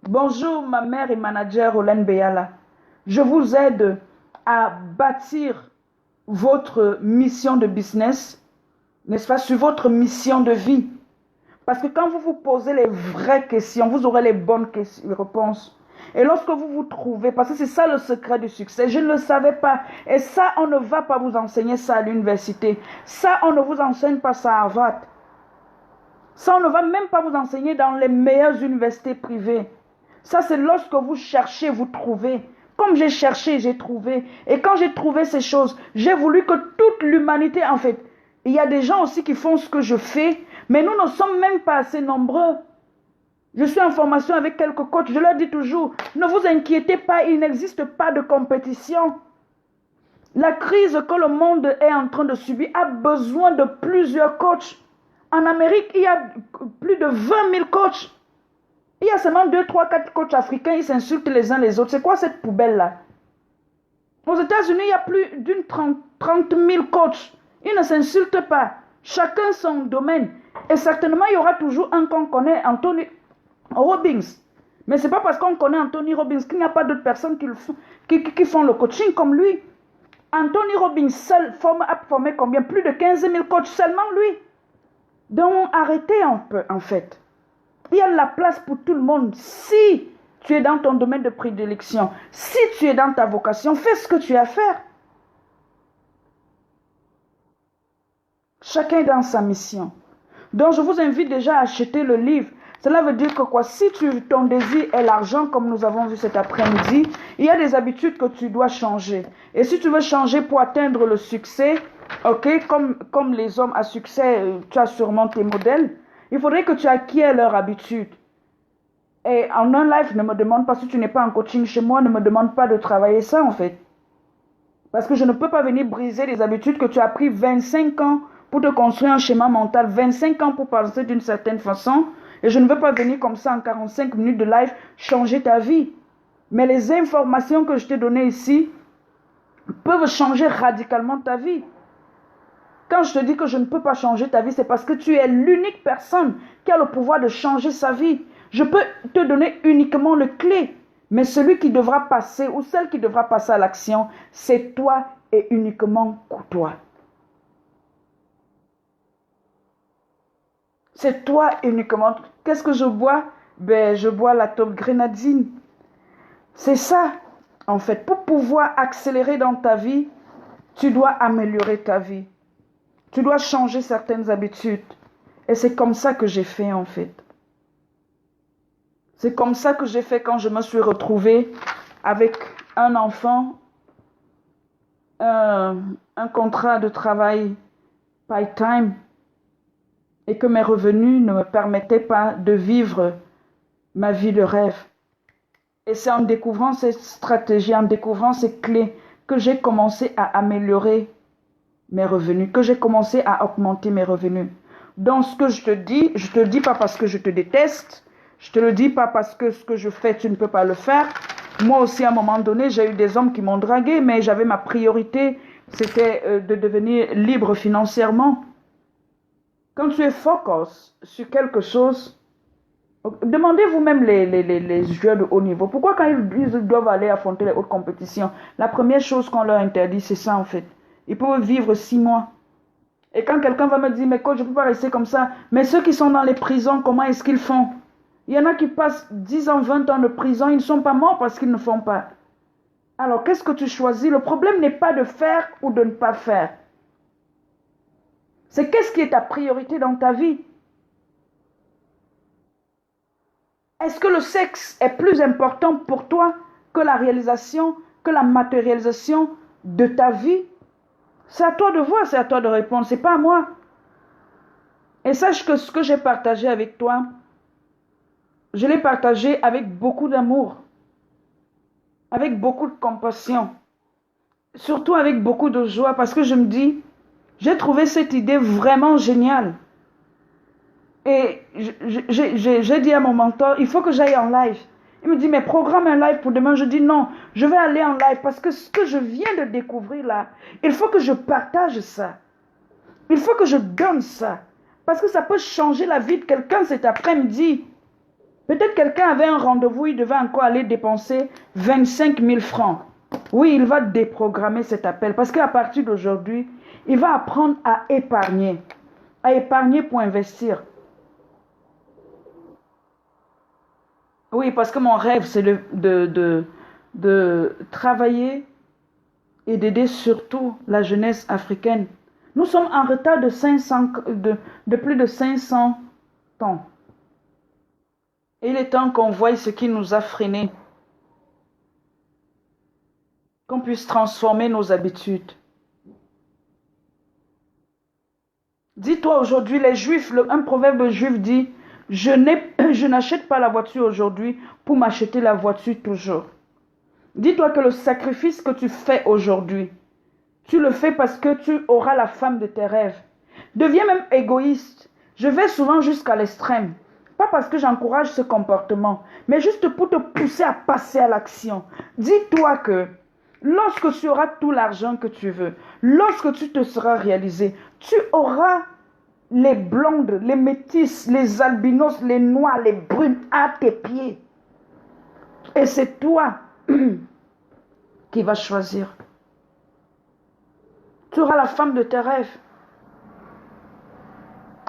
Bonjour, ma mère et manager Olen Beyala. Je vous aide à bâtir votre mission de business, n'est-ce pas, sur votre mission de vie. Parce que quand vous vous posez les vraies questions, vous aurez les bonnes réponses. Et lorsque vous vous trouvez, parce que c'est ça le secret du succès, je ne le savais pas. Et ça, on ne va pas vous enseigner ça à l'université. Ça, on ne vous enseigne pas ça à Harvard. Ça, on ne va même pas vous enseigner dans les meilleures universités privées. Ça, c'est lorsque vous cherchez, vous trouvez. Comme j'ai cherché, j'ai trouvé. Et quand j'ai trouvé ces choses, j'ai voulu que toute l'humanité, en fait, il y a des gens aussi qui font ce que je fais, mais nous ne sommes même pas assez nombreux. Je suis en formation avec quelques coachs, je leur dis toujours, ne vous inquiétez pas, il n'existe pas de compétition. La crise que le monde est en train de subir a besoin de plusieurs coachs. En Amérique, il y a plus de 20 000 coachs. Il y a seulement 2, 3, 4 coachs africains, ils s'insultent les uns les autres. C'est quoi cette poubelle-là? Aux États-Unis, il y a plus d'une 30 000 coachs. Ils ne s'insultent pas. Chacun son domaine. Et certainement, il y aura toujours un qu'on connaît, Anthony Robbins. Mais ce n'est pas parce qu'on connaît Anthony Robbins qu'il n'y a pas d'autres personnes qui font le coaching comme lui. Anthony Robbins seul a formé combien? Plus de 15 000 coachs, seulement lui. Donc, arrêtez un peu, en fait. Il y a de la place pour tout le monde. Si tu es dans ton domaine de prédilection, si tu es dans ta vocation, fais ce que tu as à faire. Chacun est dans sa mission. Donc, je vous invite déjà à acheter le livre. Cela veut dire que quoi? Si ton désir est l'argent, comme nous avons vu cet après-midi, il y a des habitudes que tu dois changer. Et si tu veux changer pour atteindre le succès, ok, comme les hommes à succès, tu as sûrement tes modèles, il faudrait que tu acquiers leurs habitudes. Et en un live, ne me demande pas, si tu n'es pas en coaching chez moi, ne me demande pas de travailler ça en fait. Parce que je ne peux pas venir briser les habitudes que tu as pris 25 ans pour te construire un schéma mental, 25 ans pour penser d'une certaine façon. Et je ne veux pas venir comme ça en 45 minutes de live changer ta vie. Mais les informations que je t'ai données ici peuvent changer radicalement ta vie. Quand je te dis que je ne peux pas changer ta vie, c'est parce que tu es l'unique personne qui a le pouvoir de changer sa vie. Je peux te donner uniquement le clé. Mais celui qui devra passer ou celle qui devra passer à l'action, c'est toi et uniquement toi. C'est toi uniquement. Qu'est-ce que je bois? Ben, je bois la top grenadine. C'est ça, en fait. Pour pouvoir accélérer dans ta vie, tu dois améliorer ta vie. Tu dois changer certaines habitudes. Et c'est comme ça que j'ai fait, en fait. C'est comme ça que j'ai fait quand je me suis retrouvée avec un enfant, un contrat de travail part-time et que mes revenus ne me permettaient pas de vivre ma vie de rêve. Et c'est en découvrant cette stratégie, en découvrant ces clés que j'ai commencé à améliorer mes revenus, que j'ai commencé à augmenter mes revenus. Donc ce que je te dis pas parce que je te déteste, je te le dis pas parce que ce que je fais, tu ne peux pas le faire. Moi aussi, à un moment donné, j'ai eu des hommes qui m'ont dragué, mais j'avais ma priorité, c'était de devenir libre financièrement. Quand tu es focus sur quelque chose, demandez vous-même les joueurs de haut niveau. Pourquoi quand ils doivent aller affronter les hautes compétitions, la première chose qu'on leur interdit, c'est ça en fait. Ils peuvent vivre 6 mois. Et quand quelqu'un va me dire, mais coach, je ne peux pas rester comme ça. Mais ceux qui sont dans les prisons, comment est-ce qu'ils font? Il y en a qui passent 10 ans, 20 ans de prison, ils ne sont pas morts parce qu'ils ne font pas. Alors, qu'est-ce que tu choisis? Le problème n'est pas de faire ou de ne pas faire. C'est qu'est-ce qui est ta priorité dans ta vie? Est-ce que le sexe est plus important pour toi que la réalisation, que la matérialisation de ta vie? C'est à toi de voir, c'est à toi de répondre, c'est pas à moi. Et sache que ce que j'ai partagé avec toi, je l'ai partagé avec beaucoup d'amour, avec beaucoup de compassion, surtout avec beaucoup de joie, parce que je me dis, j'ai trouvé cette idée vraiment géniale. Et j'ai dit à mon mentor, il faut que j'aille en live. Il me dit, mais programme un live pour demain. Je dis non, je vais aller en live parce que ce que je viens de découvrir là, il faut que je partage ça. Il faut que je donne ça. Parce que ça peut changer la vie de quelqu'un cet après-midi. Peut-être quelqu'un avait un rendez-vous, il devait encore aller dépenser 25 000 francs. Oui, il va déprogrammer cet appel parce qu'à partir d'aujourd'hui, il va apprendre à épargner pour investir. Oui, parce que mon rêve, c'est de travailler et d'aider surtout la jeunesse africaine. Nous sommes en retard de plus de 500 ans. Et il est temps qu'on voie ce qui nous a freinés. Qu'on puisse transformer nos habitudes. Dis-toi aujourd'hui, les Juifs, un proverbe juif dit, je n'achète pas la voiture aujourd'hui pour m'acheter la voiture toujours. Dis-toi que le sacrifice que tu fais aujourd'hui, tu le fais parce que tu auras la femme de tes rêves. Deviens même égoïste. Je vais souvent jusqu'à l'extrême. Pas parce que j'encourage ce comportement, mais juste pour te pousser à passer à l'action. Dis-toi que lorsque tu auras tout l'argent que tu veux, lorsque tu te seras réalisé, tu auras les blondes, les métisses, les albinos, les noirs, les brunes à tes pieds. Et c'est toi qui vas choisir. Tu auras la femme de tes rêves.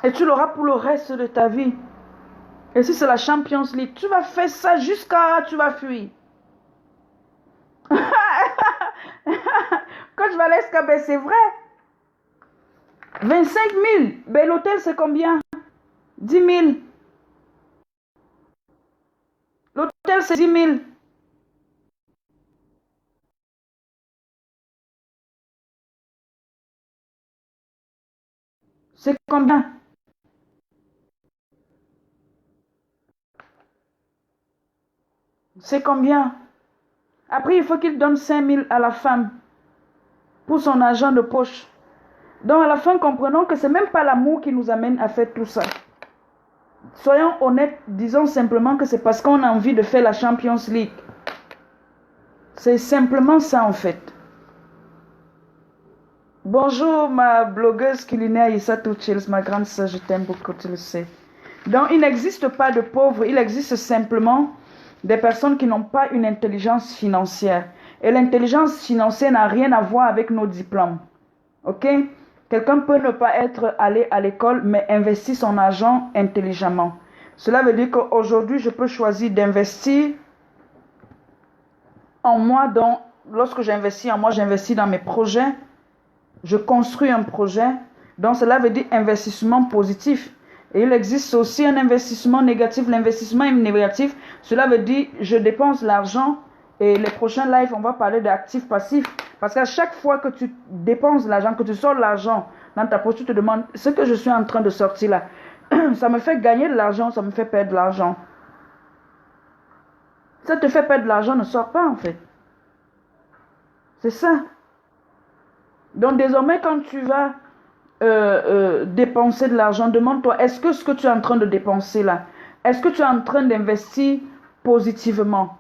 Et tu l'auras pour le reste de ta vie. Et si c'est la Champions League, tu vas faire ça jusqu'à tu vas fuir. Coach Valeska, ben c'est vrai. 25 000. Ben l'hôtel c'est combien? 10 000. c'est 10 000. C'est combien? C'est combien? Après, il faut qu'il donne 5 000 à la femme pour son argent de poche. Donc, à la fin, comprenons que ce n'est même pas l'amour qui nous amène à faire tout ça. Soyons honnêtes, disons simplement que c'est parce qu'on a envie de faire la Champions League. C'est simplement ça, en fait. Bonjour, ma blogueuse culinaire Issa Touchils, ma grande sœur, je t'aime beaucoup, tu le sais. Donc, il n'existe pas de pauvres, il existe simplement des personnes qui n'ont pas une intelligence financière. Et l'intelligence financière n'a rien à voir avec nos diplômes. Ok? Quelqu'un peut ne pas être allé à l'école, mais investir son argent intelligemment. Cela veut dire qu'aujourd'hui, je peux choisir d'investir en moi. Donc, lorsque j'investis en moi, j'investis dans mes projets. Je construis un projet. Donc, cela veut dire investissement positif. Et il existe aussi un investissement négatif. L'investissement négatif, cela veut dire je dépense l'argent. Et les prochains lives, on va parler d'actifs passifs. Parce qu'à chaque fois que tu dépenses l'argent, que tu sors l'argent dans ta poche, tu te demandes ce que je suis en train de sortir là. Ça me fait gagner de l'argent, ça me fait perdre de l'argent. Ça te fait perdre de l'argent, ne sort pas en fait. C'est ça. Donc désormais, quand tu vas dépenser de l'argent, demande-toi, est-ce que ce que tu es en train de dépenser là, est-ce que tu es en train d'investir positivement?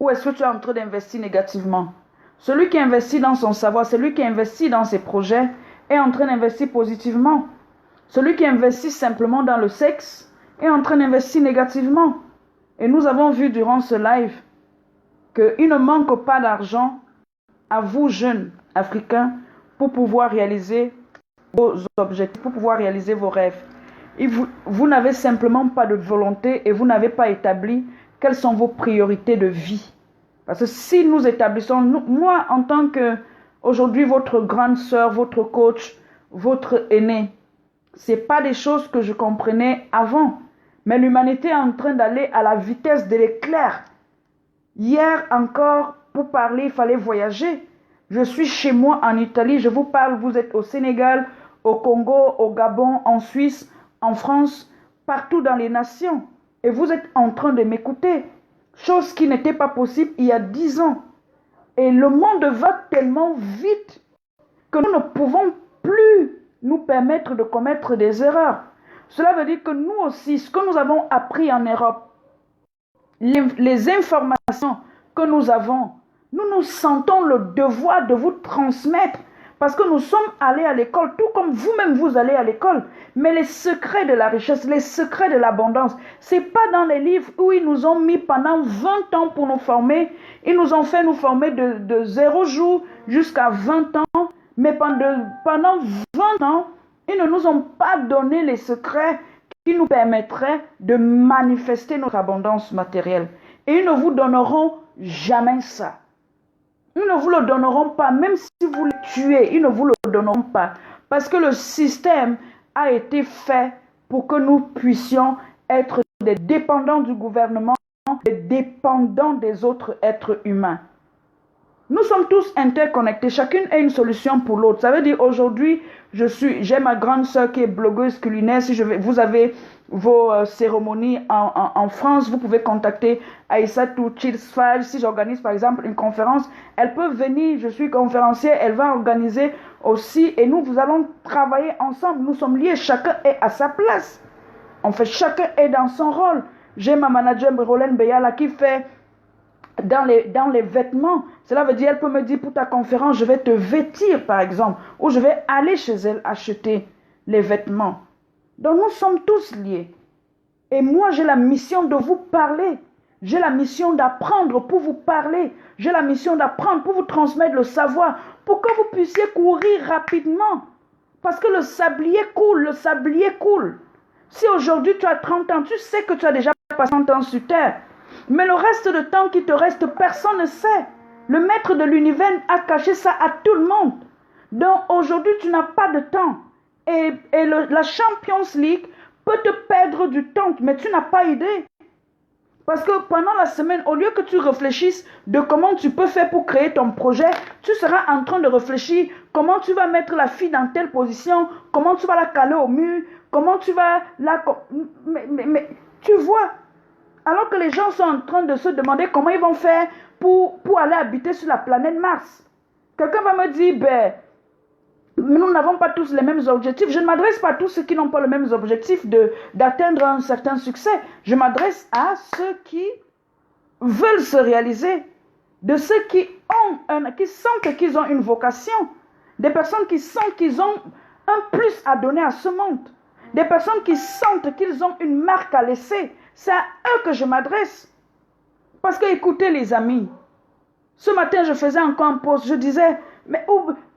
Ou est-ce que tu es en train d'investir négativement? Celui qui investit dans son savoir, celui qui investit dans ses projets, est en train d'investir positivement. Celui qui investit simplement dans le sexe est en train d'investir négativement. Et nous avons vu durant ce live qu'il ne manque pas d'argent à vous, jeunes Africains, pour pouvoir réaliser vos objectifs, pour pouvoir réaliser vos rêves. Et vous n'avez simplement pas de volonté et vous n'avez pas établi quelles sont vos priorités de vie. Parce que si nous établissons, moi en tant que aujourd'hui votre grande sœur, votre coach, votre aîné, ce n'est pas des choses que je comprenais avant. Mais l'humanité est en train d'aller à la vitesse de l'éclair. Hier encore, pour parler, il fallait voyager. Je suis chez moi en Italie, je vous parle, vous êtes au Sénégal, au Congo, au Gabon, en Suisse, en France, partout dans les nations. Et vous êtes en train de m'écouter. Chose qui n'était pas possible il y a 10 ans. Et le monde va tellement vite que nous ne pouvons plus nous permettre de commettre des erreurs. Cela veut dire que nous aussi, ce que nous avons appris en Europe, les informations que nous avons, nous nous sentons le devoir de vous transmettre parce que nous sommes allés à l'école, tout comme vous-même vous allez à l'école. Mais les secrets de la richesse, les secrets de l'abondance, ce n'est pas dans les livres où ils nous ont mis pendant 20 ans pour nous former. Ils nous ont fait nous former de 0 jour jusqu'à 20 ans. Mais pendant 20 ans, ils ne nous ont pas donné les secrets qui nous permettraient de manifester notre abondance matérielle. Et ils ne vous donneront jamais ça. Ils ne vous le donneront pas, même si vous le tuez, ils ne vous le donneront pas. Parce que le système a été fait pour que nous puissions être des dépendants du gouvernement, des dépendants des autres êtres humains. Nous sommes tous interconnectés, chacune a une solution pour l'autre. Ça veut dire aujourd'hui, j'ai ma grande sœur qui est blogueuse culinaire. Si vous avez vos cérémonies en France, vous pouvez contacter Aïssatou Chilsfal. Si j'organise par exemple une conférence, elle peut venir, je suis conférencière, elle va organiser aussi et nous allons travailler ensemble. Nous sommes liés, chacun est à sa place. En fait, chacun est dans son rôle. J'ai ma manager Rolène Beyala qui fait dans les vêtements. Cela veut dire, elle peut me dire pour ta conférence, je vais te vêtir par exemple, ou je vais aller chez elle acheter les vêtements. Donc nous sommes tous liés. Et moi j'ai la mission de vous parler. J'ai la mission d'apprendre pour vous parler. J'ai la mission d'apprendre pour vous transmettre le savoir, pour que vous puissiez courir rapidement. Parce que le sablier coule, le sablier coule. Si aujourd'hui tu as 30 ans, tu sais que tu as déjà passé 30 ans sur terre. Mais le reste de temps qui te reste, personne ne sait. Le maître de l'univers a caché ça à tout le monde. Donc aujourd'hui, tu n'as pas de temps. Et la Champions League peut te perdre du temps, mais tu n'as pas idée. Parce que pendant la semaine, au lieu que tu réfléchisses de comment tu peux faire pour créer ton projet, tu seras en train de réfléchir comment tu vas mettre la fille dans telle position, comment tu vas la caler au mur, comment tu vas la... Mais tu vois, alors que les gens sont en train de se demander comment ils vont faire pour aller habiter sur la planète Mars. Quelqu'un va me dire, ben, nous n'avons pas tous les mêmes objectifs. Je ne m'adresse pas à tous ceux qui n'ont pas les mêmes objectifs d'atteindre un certain succès. Je m'adresse à ceux qui veulent se réaliser, de ceux qui sentent qu'ils ont une vocation, des personnes qui sentent qu'ils ont un plus à donner à ce monde, des personnes qui sentent qu'ils ont une marque à laisser. C'est à eux que je m'adresse. Parce que écoutez les amis, ce matin je faisais encore un post, je disais, mais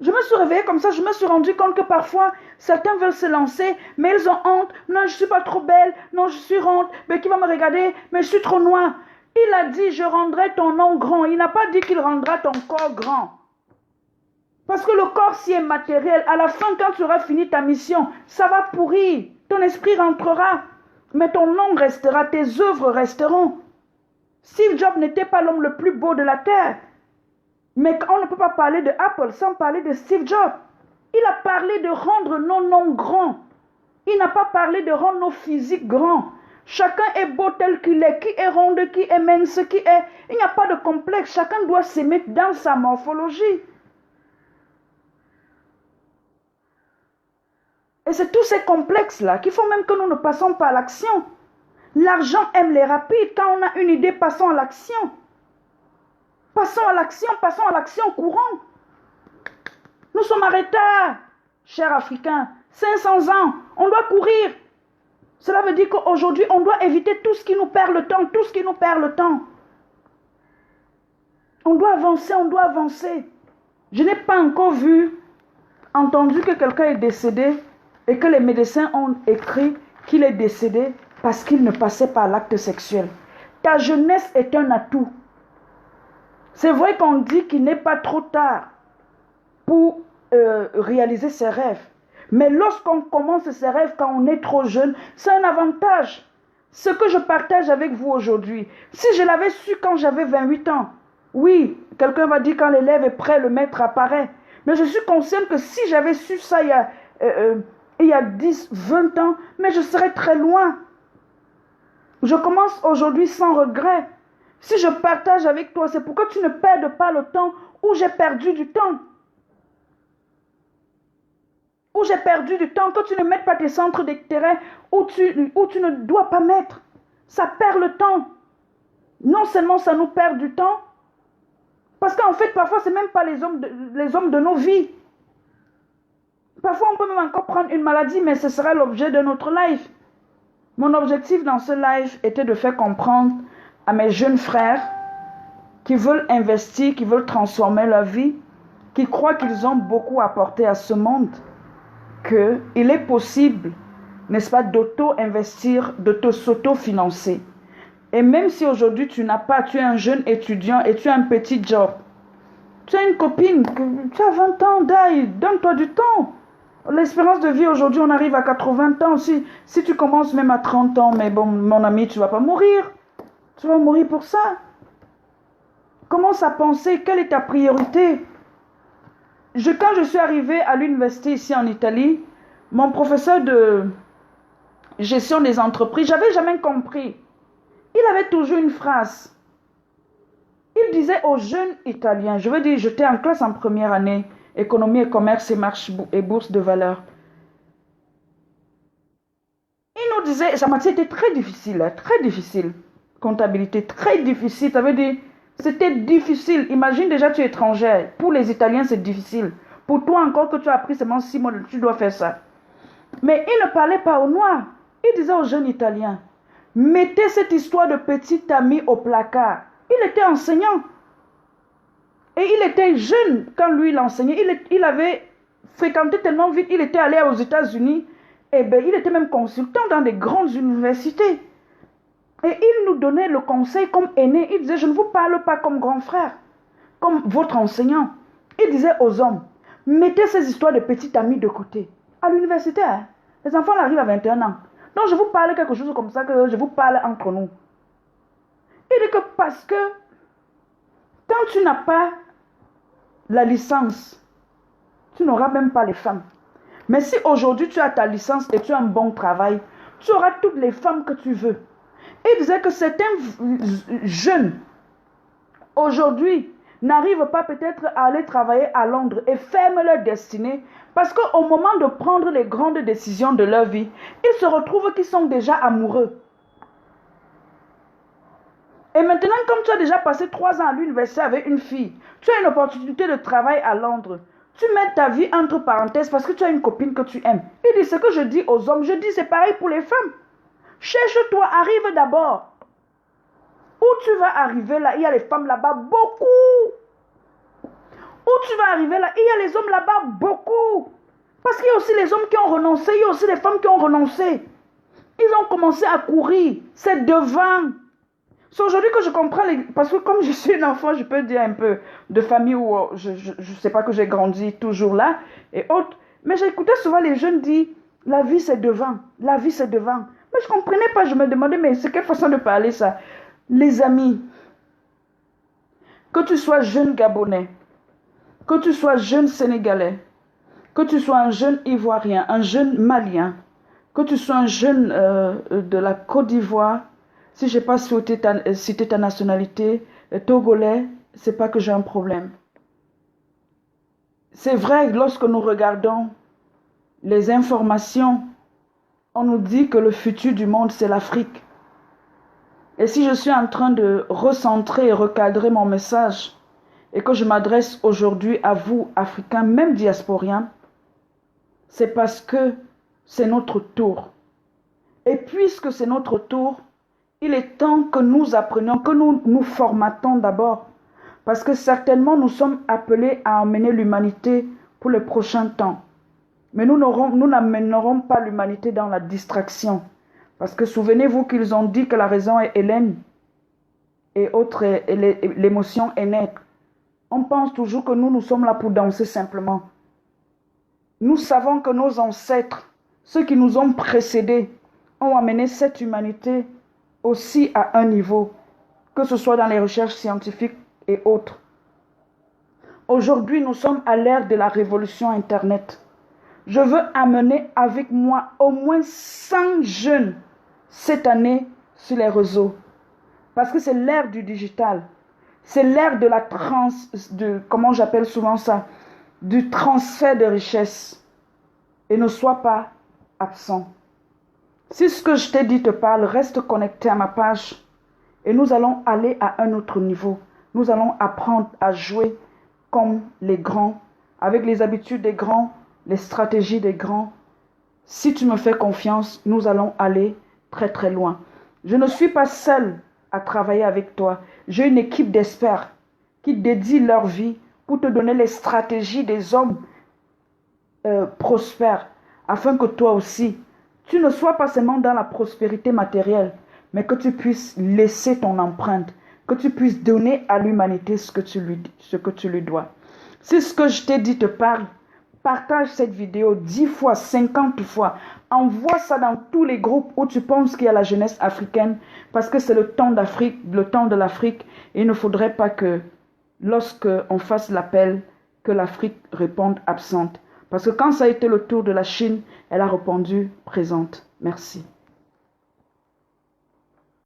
je me suis réveillée comme ça, je me suis rendu compte que parfois, certains veulent se lancer, mais ils ont honte. Non, je ne suis pas trop belle. Non, je suis honte. Mais qui va me regarder? Mais je suis trop noire. Il a dit, je rendrai ton nom grand. Il n'a pas dit qu'il rendra ton corps grand. Parce que le corps, si est matériel, à la fin, quand tu auras fini ta mission, ça va pourrir. Ton esprit rentrera. Mais ton nom restera, tes œuvres resteront. Steve Jobs n'était pas l'homme le plus beau de la terre. Mais on ne peut pas parler de Apple sans parler de Steve Jobs. Il a parlé de rendre nos noms grands. Il n'a pas parlé de rendre nos physiques grands. Chacun est beau tel qu'il est. Qui est ronde, qui est mince, qui est... Il n'y a pas de complexe. Chacun doit s'aimer dans sa morphologie. Et c'est tous ces complexes-là qui font même que nous ne passons pas à l'action. L'argent aime les rapides. Quand on a une idée, passons à l'action. Passons à l'action courant. Nous sommes en retard, chers Africains. 500 ans, on doit courir. Cela veut dire qu'aujourd'hui, on doit éviter tout ce qui nous perd le temps, tout ce qui nous perd le temps. On doit avancer, on doit avancer. Je n'ai pas encore entendu que quelqu'un est décédé et que les médecins ont écrit qu'il est décédé parce qu'il ne passait pas à l'acte sexuel. Ta jeunesse est un atout. C'est vrai qu'on dit qu'il n'est pas trop tard pour réaliser ses rêves. Mais lorsqu'on commence ses rêves quand on est trop jeune, c'est un avantage. Ce que je partage avec vous aujourd'hui, si je l'avais su quand j'avais 28 ans, oui, quelqu'un va dire quand l'élève est prêt, le maître apparaît. Mais je suis consciente que si j'avais su ça il y a 10, 20 ans, mais je serais très loin. Je commence aujourd'hui sans regret. Si je partage avec toi, c'est pour que tu ne perdes pas le temps où j'ai perdu du temps. Où j'ai perdu du temps, que tu ne mettes pas tes centres d'intérêt où tu ne dois pas mettre. Ça perd le temps. Non seulement ça nous perd du temps, parce qu'en fait, parfois, ce n'est même pas les hommes de nos vies. Parfois, on peut même encore prendre une maladie, mais ce sera l'objet de notre live. Mon objectif dans ce live était de faire comprendre à mes jeunes frères qui veulent investir, qui veulent transformer leur vie, qui croient qu'ils ont beaucoup apporté à ce monde, qu'il est possible, n'est-ce pas, d'auto-investir, de s'auto-financer. Et même si aujourd'hui tu n'as pas, tu es un jeune étudiant et tu as un petit job, tu as une copine, tu as 20 ans, donne-toi du temps. L'espérance de vie aujourd'hui, on arrive à 80 ans. Si tu commences même à 30 ans, mais bon, mon ami, tu ne vas pas mourir. Tu vas mourir pour ça. Commence à penser, quelle est ta priorité? Quand je suis arrivée à l'université ici en Italie, mon professeur de gestion des entreprises, je n'avais jamais compris. Il avait toujours une phrase. Il disait aux jeunes Italiens, je veux dire, j'étais en classe en première année, économie et commerce et marche et bourse de valeur. Il nous disait, sa matière était très difficile, très difficile. Comptabilité, très difficile. Ça veut dire, c'était difficile. Imagine déjà, tu es étrangère. Pour les Italiens, c'est difficile. Pour toi encore que tu as appris seulement 6 mois, tu dois faire ça. Mais il ne parlait pas aux Noirs. Il disait aux jeunes Italiens, mettez cette histoire de petit ami au placard. Il était enseignant. Et il était jeune quand lui il enseignait. Il avait fréquenté tellement vite. Il était allé aux États-Unis. Et bien, il était même consultant dans des grandes universités. Et il nous donnait le conseil comme aîné. Il disait, je ne vous parle pas comme grand frère, comme votre enseignant. Il disait aux hommes, mettez ces histoires de petits amis de côté. À l'université, hein, les enfants arrivent à 21 ans. Donc je vous parle quelque chose comme ça, que je vous parle entre nous. Il dit que parce que quand tu n'as pas la licence, tu n'auras même pas les femmes. Mais si aujourd'hui tu as ta licence et tu as un bon travail, tu auras toutes les femmes que tu veux. Et il disait que certains jeunes, aujourd'hui, n'arrivent pas peut-être à aller travailler à Londres et ferment leur destinée parce qu'au moment de prendre les grandes décisions de leur vie, ils se retrouvent qu'ils sont déjà amoureux. Et maintenant, comme tu as déjà passé 3 ans à l'université avec une fille, tu as une opportunité de travail à Londres. Tu mets ta vie entre parenthèses parce que tu as une copine que tu aimes. Il dit ce que je dis aux hommes, je dis c'est pareil pour les femmes. Cherche-toi, arrive d'abord. Où tu vas arriver là, il y a les femmes là-bas, beaucoup. Où tu vas arriver là, il y a les hommes là-bas, beaucoup. Parce qu'il y a aussi les hommes qui ont renoncé, il y a aussi les femmes qui ont renoncé. Ils ont commencé à courir, c'est devant. C'est aujourd'hui que je comprends, parce que comme je suis un enfant, je peux dire un peu de famille où je ne sais pas que j'ai grandi toujours là et autres. Mais j'écoutais souvent les jeunes dire, la vie c'est devant, la vie c'est devant. Mais je ne comprenais pas, je me demandais, mais c'est quelle façon de parler ça? Les amis, que tu sois jeune Gabonais, que tu sois jeune Sénégalais, que tu sois un jeune Ivoirien, un jeune Malien, que tu sois un jeune de la Côte d'Ivoire, si je n'ai pas cité ta nationalité, Togolais, ce n'est pas que j'ai un problème. C'est vrai, lorsque nous regardons les informations, on nous dit que le futur du monde, c'est l'Afrique. Et si je suis en train de recentrer et recadrer mon message, et que je m'adresse aujourd'hui à vous, Africains, même diasporiens, c'est parce que c'est notre tour. Et puisque c'est notre tour, il est temps que nous apprenions, que nous nous formatons d'abord. Parce que certainement nous sommes appelés à emmener l'humanité pour le prochain temps. Mais nous n'amènerons pas l'humanité dans la distraction. Parce que souvenez-vous qu'ils ont dit que la raison est Hélène et autres, l'émotion est nette. On pense toujours que nous sommes là pour danser simplement. Nous savons que nos ancêtres, ceux qui nous ont précédés, ont amené cette humanité aussi à un niveau, que ce soit dans les recherches scientifiques et autres. Aujourd'hui, nous sommes à l'ère de la révolution Internet. Je veux amener avec moi au moins 100 jeunes cette année sur les réseaux. Parce que c'est l'ère du digital. C'est l'ère de la comment j'appelle souvent ça, du transfert de richesse. Et ne sois pas absent. Si ce que je t'ai dit te parle, reste connecté à ma page. Et nous allons aller à un autre niveau. Nous allons apprendre à jouer comme les grands, avec les habitudes des grands, les stratégies des grands. Si tu me fais confiance, nous allons aller très très loin. Je ne suis pas seule à travailler avec toi. J'ai une équipe d'experts qui dédient leur vie pour te donner les stratégies des hommes prospères, afin que toi aussi, tu ne sois pas seulement dans la prospérité matérielle, mais que tu puisses laisser ton empreinte, que tu puisses donner à l'humanité ce que tu lui dois. Si ce que je t'ai dit te parle, partage cette vidéo 10 fois, 50 fois. Envoie ça dans tous les groupes où tu penses qu'il y a la jeunesse africaine, parce que c'est le temps d'Afrique, le temps de l'Afrique. Et il ne faudrait pas que, lorsqu'on fasse l'appel, que l'Afrique réponde absente. Parce que quand ça a été le tour de la Chine, elle a répondu présente. Merci.